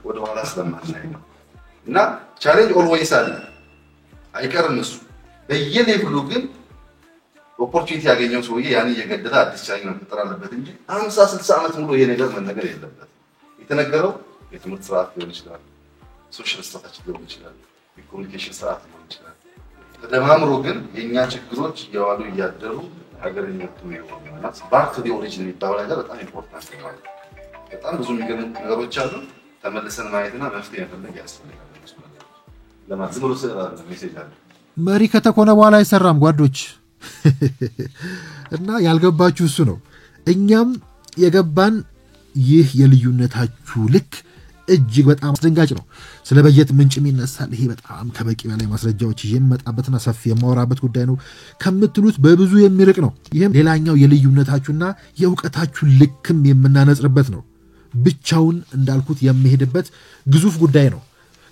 ወደ ኋላ ስለማናይ ነው። እና ቻሌንጅ ኦልዌይስ አለ አይቀርም እሱ በየሌቭሉ ግን ኦፖርቹኒቲ ያገኘው ሰውዬ ያን እየገደለ አዲስ ቻሌንጅ መፍጠር አለበት እንጂ 50-60 ዓመት ሙሉ ይሄ ነገር መነገር የለበትም። የተነገረው የትምህርት ስርዓት ሊሆን ይችላል፣ ሶሻል ስትራቴጂ ሊሆን ይችላል፣ የኮሙኒኬሽን ስርዓት ሊሆን ይችላል። ተደማምሮ ግን የኛ ችግሮች እየዋሉ እያደሩ ሀገርን ይወጡ ይሆናል። ባክ ቱ ዲ ኦሪጂን የሚባለው ነገር በጣም ኢምፖርታንት ነው። በጣም ብዙ የሚገርም ነገሮች አሉ። ተመልሰን ማየትና መፍትሄ መፈለግ ያስፈልጋል። ለማለት ብሎ ስለራለ ሜሴጅ አለ። መሪ ከተኮነ በኋላ አይሰራም ጓዶች። እና ያልገባችሁ እሱ ነው። እኛም የገባን ይህ የልዩነታችሁ ልክ እጅግ በጣም አስደንጋጭ ነው። ስለ በጀት ምንጭም ይነሳል። ይሄ በጣም ከበቂ በላይ ማስረጃዎች የመጣበትና ሰፊ የማወራበት ጉዳይ ነው ከምትሉት በብዙ የሚርቅ ነው። ይህም ሌላኛው የልዩነታችሁና የእውቀታችሁ ልክም የምናነጽርበት ነው። ብቻውን እንዳልኩት የሚሄድበት ግዙፍ ጉዳይ ነው።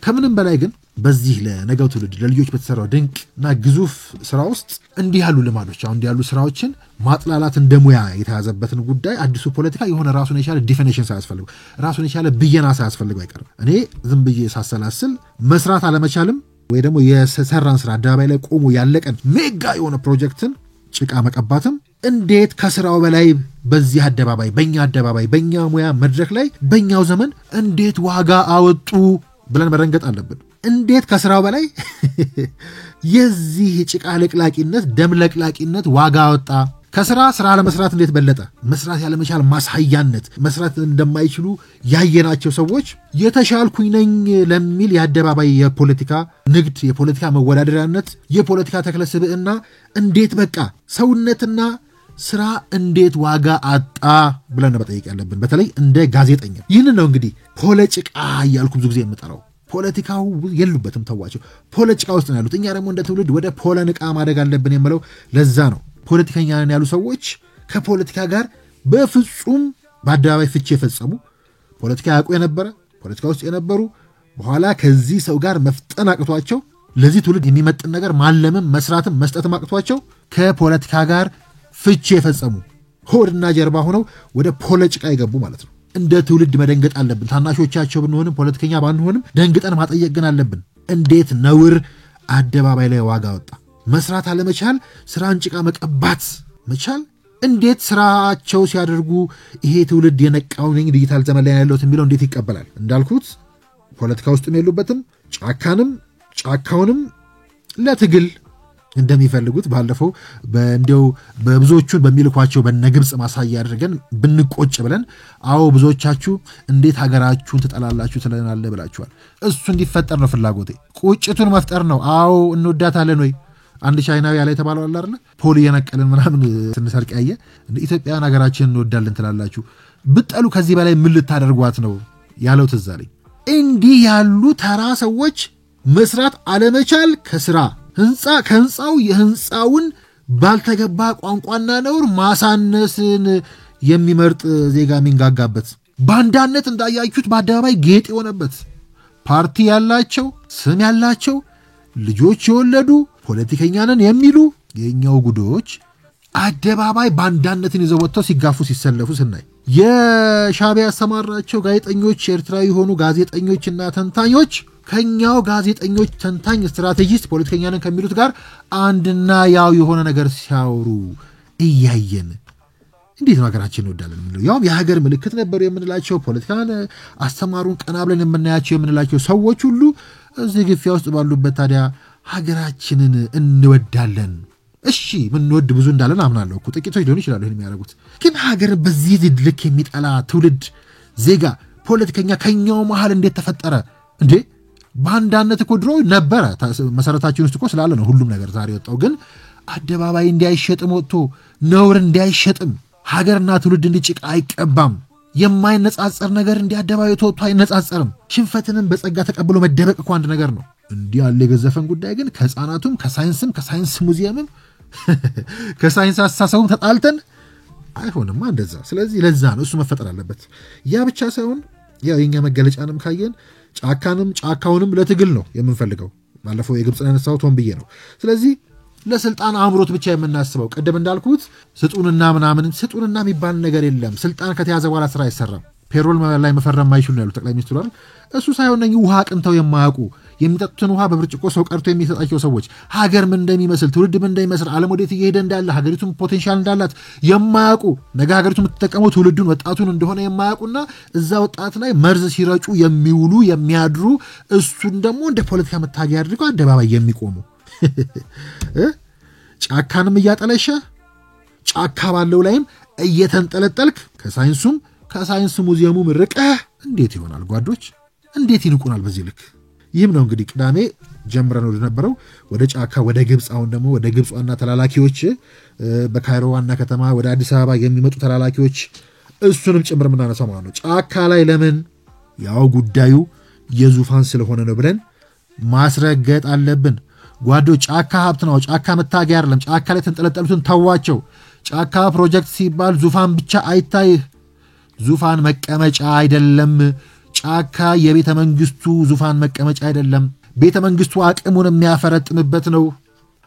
ከምንም በላይ ግን በዚህ ለነገው ትውልድ ለልጆች በተሰራው ድንቅና ግዙፍ ስራ ውስጥ እንዲህ ያሉ ልማዶች አሁን እንዲህ ያሉ ስራዎችን ማጥላላት እንደሙያ የተያዘበትን ጉዳይ አዲሱ ፖለቲካ የሆነ ራሱን የቻለ ዲፊኒሽን ሳያስፈልገው ራሱን የቻለ ብየና ሳያስፈልገው አይቀርም። እኔ ዝም ብዬ ሳሰላስል መስራት አለመቻልም ወይ ደግሞ የሰራን ስራ አደባባይ ላይ ቆሞ ያለቀን ሜጋ የሆነ ፕሮጀክትን ጭቃ መቀባትም እንዴት ከስራው በላይ በዚህ አደባባይ በእኛ ሙያ መድረክ ላይ በእኛው ዘመን እንዴት ዋጋ አወጡ ብለን መረንገጥ አለብን። እንዴት ከስራው በላይ የዚህ ጭቃ ለቅላቂነት ደም ለቅላቂነት ዋጋ አወጣ። ከስራ ለመስራት እንዴት በለጠ። መስራት ያለመቻል ማሳያነት መስራት እንደማይችሉ ያየናቸው ሰዎች የተሻልኩኝ ነኝ ለሚል የአደባባይ የፖለቲካ ንግድ የፖለቲካ መወዳደሪያነት የፖለቲካ ተክለስብዕና እንዴት በቃ ሰውነትና ስራ እንዴት ዋጋ አጣ ብለን መጠየቅ ያለብን በተለይ እንደ ጋዜጠኛ። ይህን ነው እንግዲህ ፖለቲካ እያልኩ ብዙ ጊዜ የምጠራው። ፖለቲካው የሉበትም ተዋቸው ፖለቲካ ውስጥ ነው ያሉት። እኛ ደግሞ እንደ ትውልድ ወደ ፖለቲካ ማደግ አለብን የምለው ለዛ ነው። ፖለቲከኛ ነን ያሉ ሰዎች ከፖለቲካ ጋር በፍጹም በአደባባይ ፍቺ የፈጸሙ ፖለቲካ ያውቁ የነበረ ፖለቲካ ውስጥ የነበሩ በኋላ ከዚህ ሰው ጋር መፍጠን አቅቷቸው ለዚህ ትውልድ የሚመጥን ነገር ማለምም መስራትም መስጠትም አቅቷቸው ከፖለቲካ ጋር ፍቺ የፈጸሙ ሆድና ጀርባ ሆነው ወደ ፖለቲካ ይገቡ ማለት ነው። እንደ ትውልድ መደንገጥ አለብን። ታናሾቻቸው ብንሆንም ፖለቲከኛ ባንሆንም ደንግጠን ማጠየቅ ግን አለብን። እንዴት ነውር አደባባይ ላይ ዋጋ ወጣ። መስራት አለመቻል፣ ስራን ጭቃ መቀባት መቻል እንዴት ስራቸው ሲያደርጉ ይሄ ትውልድ የነቃው ነኝ ዲጂታል ዘመን ላይ ያለውት የሚለው እንዴት ይቀበላል? እንዳልኩት ፖለቲካ ውስጥም የሉበትም። ጫካውንም ለትግል እንደሚፈልጉት ባለፈው በእንዲው በብዙዎቹን በሚልኳቸው በነግብጽ ማሳያ አድርገን ብንቆጭ ብለን አዎ ብዙዎቻችሁ እንዴት ሀገራችሁን ትጠላላችሁ ትለናለ ብላችኋል። እሱ እንዲፈጠር ነው ፍላጎቴ። ቁጭቱን መፍጠር ነው። አዎ እንወዳታለን ወይ አንድ ቻይናዊ ያለ የተባለው አለ አይደል ፖሊ የነቀልን ምናምን ስንሰርቅ ያየ ኢትዮጵያን ሀገራችንን እንወዳለን ትላላችሁ ብጠሉ ከዚህ በላይ ምን ልታደርጓት ነው ያለው ትዝ አለኝ። እንዲህ ያሉ ተራ ሰዎች መስራት አለመቻል ከስራ ከህንፃው የህንፃውን ባልተገባ ቋንቋና ነውር ማሳነስን የሚመርጥ ዜጋ የሚንጋጋበት ባንዳነት እንዳያችሁት በአደባባይ ጌጥ የሆነበት ፓርቲ ያላቸው ስም ያላቸው ልጆች የወለዱ ፖለቲከኛ ነን የሚሉ የኛው ጉዶች አደባባይ ባንዳነትን ይዘው ወጥተው ሲጋፉ ሲሰለፉ ስናይ የሻዕቢያ ያሰማራቸው ጋዜጠኞች ኤርትራዊ የሆኑ ጋዜጠኞችና ተንታኞች ከኛው ጋዜጠኞች ተንታኝ ስትራቴጂስት ፖለቲከኛ ነን ከሚሉት ጋር አንድና ያው የሆነ ነገር ሲያወሩ እያየን እንዴት ነው ሀገራችን እንወዳለን የሚለው ያው የሀገር ምልክት ነበሩ የምንላቸው ፖለቲካን አስተማሩን ቀና ብለን የምናያቸው የምንላቸው ሰዎች ሁሉ እዚህ ግፊያ ውስጥ ባሉበት ታዲያ ሀገራችንን እንወዳለን እሺ ምንወድ ብዙ እንዳለን አምናለሁ እኮ ጥቂቶች ሊሆኑ ይችላሉ ይሄን የሚያደርጉት ግን ሀገር በዚህ ልክ የሚጠላ ትውልድ ዜጋ ፖለቲከኛ ከኛው መሃል እንዴት ተፈጠረ እንዴ ባንዳነት እኮ ድሮ ነበረ መሰረታችን ውስጥ እኮ ስላለ ነው ሁሉም ነገር ዛሬ ወጣው ግን አደባባይ እንዲያይሸጥም ወጥቶ ነውር እንዲያይሸጥም ሀገርና ትውልድ እንዲጭቃ አይቀባም የማይነጻጸር ነገር እንዲያደባባይ ተወጥቶ አይነጻጸርም ሽንፈትንም በጸጋ ተቀብሎ መደበቅ እኮ አንድ ነገር ነው እንዲህ ያለ የገዘፈን ጉዳይ ግን ከህፃናቱም ከሳይንስ ሙዚየምም ከሳይንስ አስተሳሰቡም ተጣልተን አይሆንማ እንደዛ ስለዚህ ለዛ ነው እሱ መፈጠር አለበት ያ ብቻ ሳይሆን ያው የኛ መገለጫንም ካየን ጫካውንም ለትግል ነው የምንፈልገው ባለፈው የግብጽን ያነሳው ቶንብዬ ነው ስለዚህ ለስልጣን አምሮት ብቻ የምናስበው ቀደም እንዳልኩት ስጡንና የሚባል ነገር የለም ስልጣን ከተያዘ በኋላ ስራ አይሰራም ፔሮል ላይ መፈረም ማይችሉ ነው ጠቅላይ ሚኒስትሩ አይደል እሱ ሳይሆን ነው ውሃ ቅንተው የማያውቁ የሚጠጡትን ውሃ በብርጭቆ ሰው ቀርቶ የሚሰጣቸው ሰዎች ሀገር ምን እንደሚመስል ትውልድ ምን እንደሚመስል ዓለም ወዴት እየሄደ እንዳለ ሀገሪቱም ፖቴንሻል እንዳላት የማያውቁ ነገ ሀገሪቱ የምትጠቀመው ትውልዱን ወጣቱን እንደሆነ የማያውቁና እዛ ወጣት ላይ መርዝ ሲረጩ የሚውሉ የሚያድሩ እሱን ደግሞ እንደ ፖለቲካ መታገያ አድርገው አደባባይ የሚቆሙ ጫካንም እያጠለሸ ጫካ ባለው ላይም እየተንጠለጠልክ ከሳይንስ ሙዚየሙ ርቀህ እንዴት ይሆናል ጓዶች እንዴት ይንቁናል በዚህ ልክ ይህም ነው እንግዲህ ቅዳሜ ጀምረን ወደ ነበረው ወደ ጫካ ወደ ግብጽ አሁን ደግሞ ወደ ግብጽ ዋና ተላላኪዎች በካይሮ ዋና ከተማ ወደ አዲስ አበባ የሚመጡ ተላላኪዎች እሱንም ጭምር ምናነሳው ማለት ነው ጫካ ላይ ለምን ያው ጉዳዩ የዙፋን ስለሆነ ነው ብለን ማስረገጥ አለብን ጓዶች ጫካ ሀብት ነው ጫካ መታገያ አይደለም ጫካ ላይ ተንጠለጠሉትን ተዋቸው ጫካ ፕሮጀክት ሲባል ዙፋን ብቻ አይታይህ ዙፋን መቀመጫ አይደለም ጫካ የቤተ መንግስቱ ዙፋን መቀመጫ አይደለም ቤተ መንግስቱ አቅሙን የሚያፈረጥምበት ነው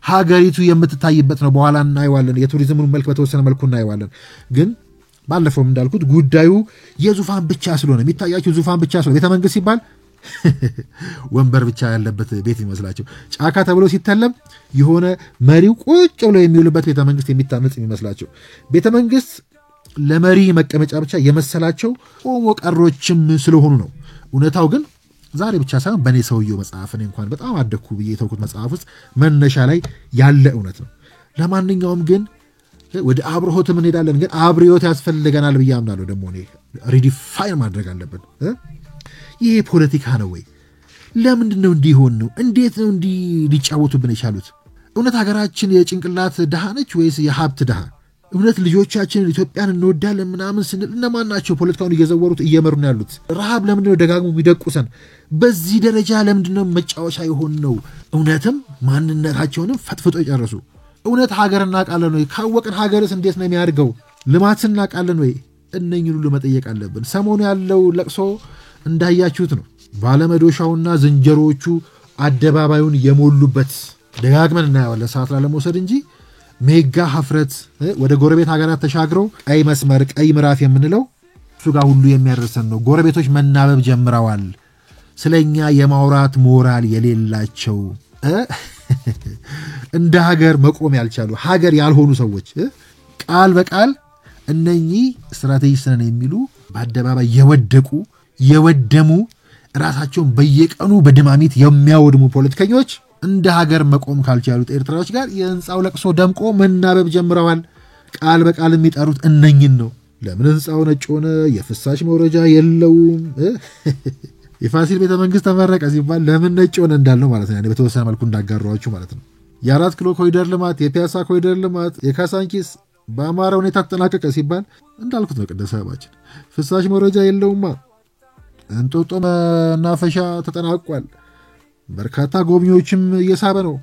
ሀገሪቱ የምትታይበት ነው በኋላ እናይዋለን የቱሪዝሙን መልክ በተወሰነ መልኩ እናይዋለን ግን ባለፈው እንዳልኩት ጉዳዩ የዙፋን ብቻ ስለሆነ የሚታያችሁ ዙፋን ብቻ ስለሆነ ቤተ መንግስት ሲባል ወንበር ብቻ ያለበት ቤት ይመስላችሁ ጫካ ተብሎ ሲተለም የሆነ መሪው ቁጭ ብሎ የሚውልበት ቤተ መንግስት የሚታነጽ ይመስላችሁ ቤተ መንግስት ለመሪ መቀመጫ ብቻ የመሰላቸው ቆሞ ቀሮችም ስለሆኑ ነው እውነታው ግን ዛሬ ብቻ ሳይሆን በኔ ሰውየው መጽሐፍን እንኳን በጣም አደኩ ብዬ የተውኩት መጽሐፍ ውስጥ መነሻ ላይ ያለ እውነት ነው ለማንኛውም ግን ወደ አብርሆት ምን ሄዳለን ግን አብርዮት ያስፈልገናል ብዬ አምናለሁ ደግሞ እኔ ሪዲፋይን ማድረግ አለብን ይሄ ፖለቲካ ነው ወይ ለምንድነው እንዲሆን ነው እንዴት ነው እንዲ ሊጫወቱብን የቻሉት እውነት ሀገራችን የጭንቅላት ድሃ ነች ወይስ የሀብት ድሃ እውነት ልጆቻችን ኢትዮጵያን እንወዳለን ምናምን ስንል እነማን ናቸው ፖለቲካውን እየዘወሩት እየመሩን ያሉት ረሃብ ለምንድነው ደጋግሞ የሚደቁሰን በዚህ ደረጃ ለምንድነው መጫወቻ ይሆን ነው እውነትም ማንነታቸውንም ፈጥፍጦ ይጨርሱ እውነት ሀገርና ቃለን ወይ ካወቅን ሀገርስ እንዴት ነው የሚያድገው ልማትና ቃለን ወይ እነኝን ሁሉ መጠየቅ አለብን ሰሞኑ ያለው ለቅሶ እንዳያችሁት ነው ባለመዶሻውና ዝንጀሮቹ አደባባዩን የሞሉበት ደጋግመን እናያለን ሰዓት ላለመውሰድ እንጂ ሜጋ ሀፍረት ወደ ጎረቤት ሀገራት ተሻግረው ቀይ መስመር ቀይ ምዕራፍ የምንለው እሱ ጋር ሁሉ የሚያደርሰን ነው ጎረቤቶች መናበብ ጀምረዋል ስለኛ የማውራት ሞራል የሌላቸው እንደ ሀገር መቆም ያልቻሉ ሀገር ያልሆኑ ሰዎች ቃል በቃል እነኚህ ስትራቴጂስት ነን የሚሉ በአደባባይ የወደሙ ራሳቸውን በየቀኑ በድማሚት የሚያወድሙ ፖለቲከኞች እንደ ሀገር መቆም ካልቻሉት ኤርትራዎች ጋር የህንጻው ለቅሶ ደምቆ መናበብ ጀምረዋል ቃል በቃል የሚጠሩት እነኝን ነው ለምን ህንጻው ነጭ ሆነ የፍሳሽ መውረጃ የለውም የፋሲል ቤተ መንግስት ተመረቀ ሲባል ለምን ነጭ ሆነ እንዳልነው ማለት ነው በተወሰነ መልኩ እንዳጋራዋችሁ ማለት ነው የአራት ኪሎ ኮሪደር ልማት የፒያሳ ኮሪደር ልማት የካሳንቺስ በአማራ ሁኔታ ተጠናቀቀ ሲባል እንዳልኩት ነው ቅዱስ አባችን ፍሳሽ መውረጃ የለውማ እንጦጦ መናፈሻ ተጠናቋል በርካታ ጎብኚዎችም እየሳበ ነው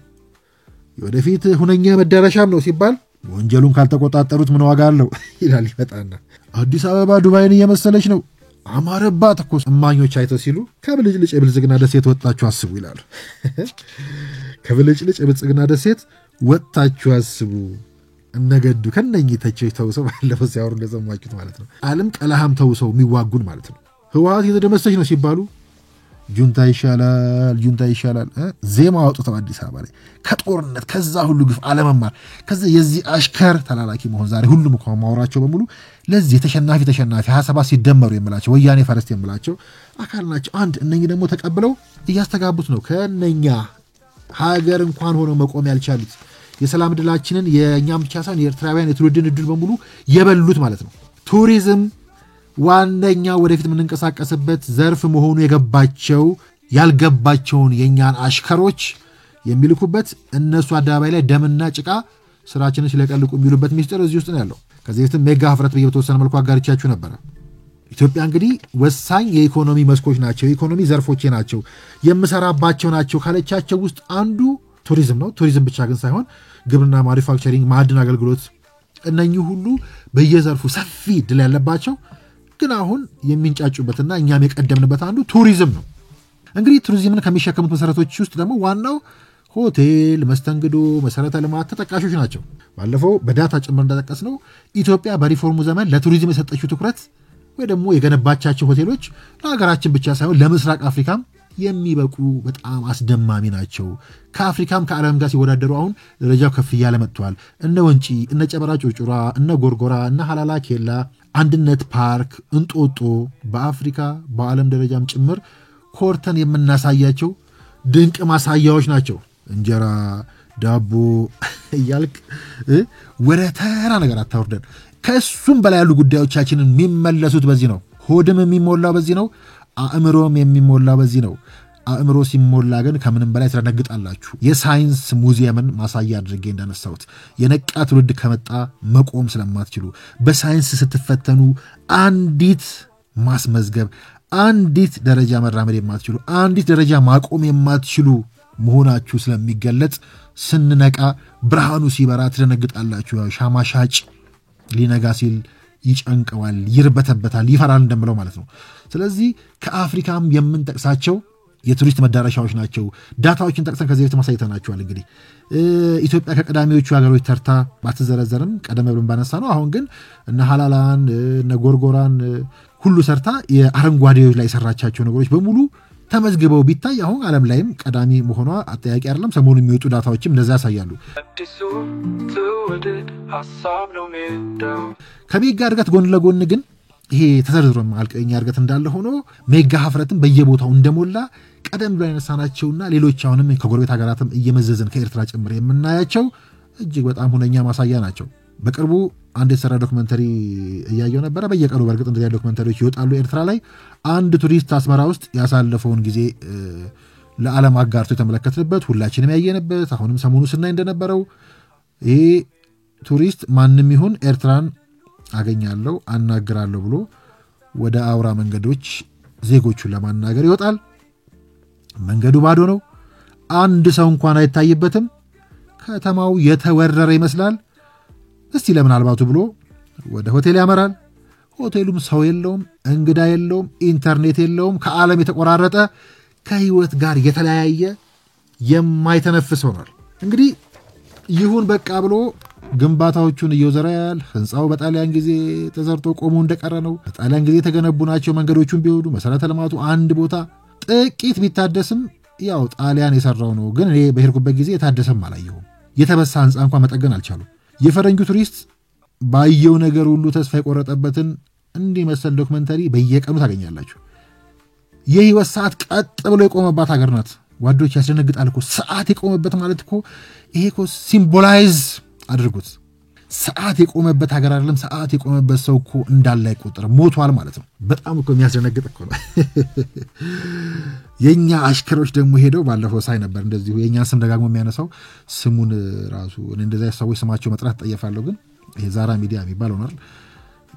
ወደፊት ሁነኛ መዳረሻም ነው ሲባል ወንጀሉን ካልተቆጣጠሩት ምን ዋጋ አለው ይላል ይመጣና አዲስ አበባ ዱባይን እየመሰለች ነው አማረባት እኮ እማኞች አይተው ሲሉ ከብልጭልጭ የብልጽግና ደሴት ወጣችሁ አስቡ ይላሉ ከብልጭልጭ የብልጽግና ደሴት ወጣችሁ አስቡ እነገዱ ከነኚህ ተቾች ተውሰው ባለፈው ሲያወሩ እንደሰማችሁት ማለት ነው። ዓለም ቀለሃም ተውሰው የሚዋጉን ማለት ነው። ህወሓት የተደመሰች ነው ሲባሉ ጁንታ ይሻላል ዜማ አውጥተው አዲስ አበባ ላይ ከጦርነት ከዛ ሁሉ ግፍ አለመማር ከዛ የዚህ አሽከር ተላላኪ መሆን ዛሬ ሁሉም እኮ ማውራቸው በሙሉ ለዚህ ተሸናፊ 27 ሲደመሩ የምላቸው ወያኔ ፈረስት የምላቸው አካል ናቸው። አንድ እነኚህ ደግሞ ተቀብለው እያስተጋቡት ነው። ከነኛ ሀገር እንኳን ሆኖ መቆም ያልቻሉት የሰላም ድላችንን የኛም ብቻ ሳይሆን የኤርትራውያን የትውልድን እድል በሙሉ የበሉት ማለት ነው። ቱሪዝም ዋነኛ ወደፊት የምንንቀሳቀስበት ዘርፍ መሆኑ የገባቸው ያልገባቸውን የኛን አሽከሮች የሚልኩበት እነሱ አደባባይ ላይ ደምና ጭቃ ስራችንን ሲለቀልቁ የሚሉበት ሚስጥር እዚህ ውስጥ ነው ያለው። ከዚህ በፊትም ሜጋ ህፍረት በተወሰነ መልኩ አጋርቻችሁ ነበረ። ኢትዮጵያ እንግዲህ ወሳኝ የኢኮኖሚ መስኮች ናቸው፣ የኢኮኖሚ ዘርፎቼ ናቸው፣ የምሰራባቸው ናቸው ካለቻቸው ውስጥ አንዱ ቱሪዝም ነው። ቱሪዝም ብቻ ግን ሳይሆን ግብርና፣ ማኒፋክቸሪንግ፣ ማዕድን አገልግሎት እነኚህ ሁሉ በየዘርፉ ሰፊ ድል ያለባቸው ግን አሁን የሚንጫጩበትና እኛም የቀደምንበት አንዱ ቱሪዝም ነው። እንግዲህ ቱሪዝምን ከሚሸከሙት መሰረቶች ውስጥ ደግሞ ዋናው ሆቴል፣ መስተንግዶ፣ መሰረተ ልማት ተጠቃሾች ናቸው። ባለፈው በዳታ ጭምር እንደጠቀስ ነው ኢትዮጵያ በሪፎርሙ ዘመን ለቱሪዝም የሰጠችው ትኩረት ወይ ደግሞ የገነባቻቸው ሆቴሎች ለሀገራችን ብቻ ሳይሆን ለምስራቅ አፍሪካም የሚበቁ በጣም አስደማሚ ናቸው። ከአፍሪካም ከዓለም ጋር ሲወዳደሩ አሁን ደረጃው ከፍ እያለ መጥቷል። እነ ወንጪ፣ እነ ጨበራ ጩርጩራ፣ እነ ጎርጎራ፣ እነ ሀላላ ኬላ፣ አንድነት ፓርክ፣ እንጦጦ በአፍሪካ በዓለም ደረጃም ጭምር ኮርተን የምናሳያቸው ድንቅ ማሳያዎች ናቸው። እንጀራ ዳቦ እያልክ ወደ ተራ ነገር አታወርደን። ከሱም በላይ ያሉ ጉዳዮቻችንን የሚመለሱት በዚህ ነው። ሆድም የሚሞላው በዚህ ነው። አእምሮም የሚሞላው በዚህ ነው። አእምሮ ሲሞላ ግን ከምንም በላይ ትረነግጣላችሁ። የሳይንስ ሙዚየምን ማሳያ አድርጌ እንዳነሳሁት የነቃ ትውልድ ከመጣ መቆም ስለማትችሉ በሳይንስ ስትፈተኑ አንዲት ማስመዝገብ አንዲት ደረጃ መራመድ የማትችሉ አንዲት ደረጃ ማቆም የማትችሉ መሆናችሁ ስለሚገለጽ ስንነቃ ብርሃኑ ሲበራ ትደነግጣላችሁ። ሻማ ሻጭ ሊነጋ ሲል ይጨንቀዋል፣ ይርበተበታል፣ ይፈራል እንደምለው ማለት ነው። ስለዚህ ከአፍሪካም የምንጠቅሳቸው የቱሪስት መዳረሻዎች ናቸው። ዳታዎችን ጠቅሰን ከዚህ በፊት ማሳይተናቸዋል። እንግዲህ ኢትዮጵያ ከቀዳሚዎቹ ሀገሮች ተርታ ባትዘረዘርም ቀደም ብለን ባነሳ ነው። አሁን ግን እነ ሀላላን እነ ጎርጎራን ሁሉ ሰርታ የአረንጓዴዎች ላይ የሰራቻቸው ነገሮች በሙሉ ተመዝግበው ቢታይ አሁን ዓለም ላይም ቀዳሚ መሆኗ አጠያቂ አይደለም። ሰሞኑ የሚወጡ ዳታዎችም እንደዛ ያሳያሉ። ከሜጋ እድገት ጎን ለጎን ግን ይሄ ተዘርዝሮ ማልቀኛ እድገት እንዳለ ሆኖ ሜጋ ህፍረትም በየቦታው እንደሞላ ቀደም ብለን ያነሳናቸውና ሌሎች አሁንም ከጎረቤት ሀገራትም እየመዘዝን ከኤርትራ ጭምር የምናያቸው እጅግ በጣም ሁነኛ ማሳያ ናቸው። በቅርቡ አንድ የተሰራ ዶክመንተሪ እያየው ነበረ። በየቀኑ በእርግጥ እንደዚያ ዶክመንተሪዎች ይወጣሉ። ኤርትራ ላይ አንድ ቱሪስት አስመራ ውስጥ ያሳለፈውን ጊዜ ለዓለም አጋርቶ የተመለከትንበት ሁላችንም ያየንበት አሁንም ሰሞኑ ስናይ እንደነበረው ይሄ ቱሪስት ማንም ይሁን ኤርትራን አገኛለሁ አናግራለሁ ብሎ ወደ አውራ መንገዶች ዜጎቹን ለማናገር ይወጣል። መንገዱ ባዶ ነው። አንድ ሰው እንኳን አይታይበትም። ከተማው የተወረረ ይመስላል። እስቲ ለምን አልባቱ ብሎ ወደ ሆቴል ያመራል። ሆቴሉም ሰው የለውም፣ እንግዳ የለውም፣ ኢንተርኔት የለውም። ከዓለም የተቆራረጠ ከህይወት ጋር የተለያየ የማይተነፍስ ሆኗል። እንግዲህ ይሁን በቃ ብሎ ግንባታዎቹን እየወዘራያል። ህንፃው በጣሊያን ጊዜ ተዘርቶ ቆሞ እንደቀረ ነው። በጣሊያን ጊዜ የተገነቡ ናቸው መንገዶቹን ቢሆኑ መሰረተ ልማቱ አንድ ቦታ ጥቂት ቢታደስም ያው ጣሊያን የሰራው ነው። ግን እኔ በሄድኩበት ጊዜ የታደሰም አላየሁም። የተበሳ ህንፃ እንኳን መጠገን አልቻሉም። የፈረንጁ ቱሪስት ባየው ነገር ሁሉ ተስፋ የቆረጠበትን እንዲህ መሰል ዶክመንተሪ በየቀኑ ታገኛላችሁ። የህይወት ሰዓት ቀጥ ብሎ የቆመባት ሀገር ናት። ጓዶች ያስደነግጣል እኮ ሰዓት የቆመበት ማለት እኮ ይሄ እኮ ሲምቦላይዝ አድርጉት። ሰዓት የቆመበት ሀገር አይደለም፣ ሰዓት የቆመበት ሰው እኮ እንዳለ አይቆጠርም፣ ሞቷል ማለት ነው። በጣም እኮ የሚያስደነግጥ እኮ ነው። የኛ አሽከሮች ደግሞ ሄደው ባለፈው ሳይ ነበር እንደዚሁ የኛን ስም ደጋግሞ የሚያነሳው ስሙን ራሱ እኔ እንደዛ ሰዎች ስማቸው መጥራት ጠየፋለሁ። ግን ይሄ ዛራ ሚዲያ የሚባለው ነው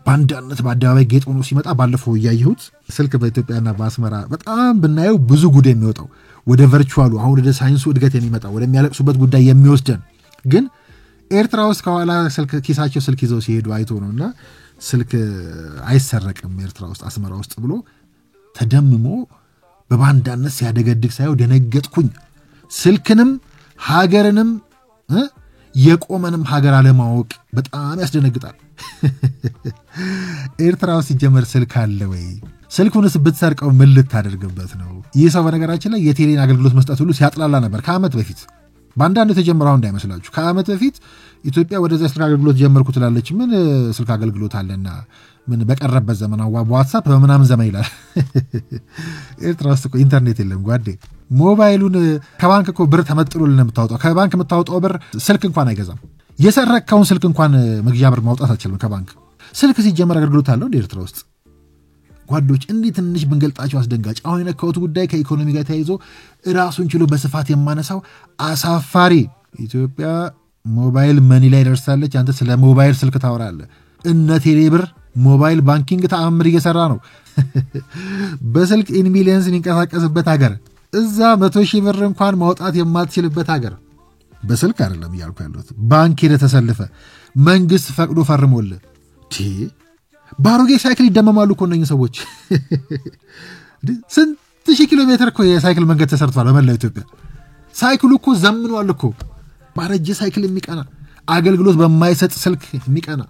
ባንዳነት በአደባባይ ጌጥ ሆኖ ሲመጣ ባለፈው እያየሁት ስልክ በኢትዮጵያና በአስመራ በጣም ብናየው ብዙ ጉዳይ የሚወጣው ወደ ቨርቹዋሉ አሁን ወደ ሳይንሱ እድገት የሚመጣው ወደሚያለቅሱበት ጉዳይ የሚወስደን ግን ኤርትራ ውስጥ ከኋላ ስልክ ኪሳቸው ስልክ ይዘው ሲሄዱ አይቶ ነውና ስልክ አይሰረቅም ኤርትራ ውስጥ አስመራ ውስጥ ብሎ ተደምሞ በባንዳነት ሲያደገድግ ሳይው ደነገጥኩኝ። ስልክንም ሀገርንም የቆመንም ሀገር አለማወቅ በጣም ያስደነግጣል። ኤርትራው ሲጀመር ስልክ አለ ወይ? ስልኩንስ ብትሰርቀው ምን ልታደርግበት ነው? ይህ ሰው በነገራችን ላይ የቴሌን አገልግሎት መስጠት ሁሉ ሲያጥላላ ነበር ከዓመት በፊት። በአንዳንድ የተጀመረው እንዳይመስላችሁ ከዓመት በፊት ኢትዮጵያ ወደዚያ ስልክ አገልግሎት ጀመርኩ ትላለች። ምን ስልክ አገልግሎት አለና ምን በቀረበት ዘመን ዋትሳፕ በምናምን ዘመን ይላል። ኤርትራ ውስጥ እኮ ኢንተርኔት የለም ጓዴ። ሞባይሉን ከባንክ እኮ ብር ተመጥሎልን የምታወጣው ከባንክ የምታወጣው ብር ስልክ እንኳን አይገዛም። የሰረከውን ስልክ እንኳን መግዣ ብር ማውጣት አትችልም ከባንክ። ስልክ ሲጀመር አገልግሎት አለው እንደ ኤርትራ ውስጥ ጓዶች። እንዲህ ትንሽ ብንገልጣቸው አስደንጋጭ። አሁን የነካሁት ጉዳይ ከኢኮኖሚ ጋር ተያይዞ ራሱን ችሎ በስፋት የማነሳው አሳፋሪ ኢትዮጵያ ሞባይል መኒ ላይ ደርሳለች። አንተ ስለ ሞባይል ስልክ ታወራለህ። እነ ቴሌብር ሞባይል ባንኪንግ ተአምር እየሰራ ነው። በስልክ ኢን ሚሊየንስ የሚንቀሳቀስበት ሀገር፣ እዛ 100,000 ብር እንኳን ማውጣት የማትችልበት ሀገር። በስልክ አይደለም እያልኩ ያለሁት ባንክ ሄደህ ተሰልፈ መንግስት ፈቅዶ ፈርሞልህ ባሮጌ ሳይክል ይደመማሉ እኮ እነኝህ ሰዎች። ስንት ሺህ ኪሎ ሜትር እኮ የሳይክል መንገድ ተሰርቷል በመላው ኢትዮጵያ። ሳይክሉ እኮ ዘምኗል እኮ። ባረጀ ሳይክል የሚቀና አገልግሎት በማይሰጥ ስልክ የሚቀና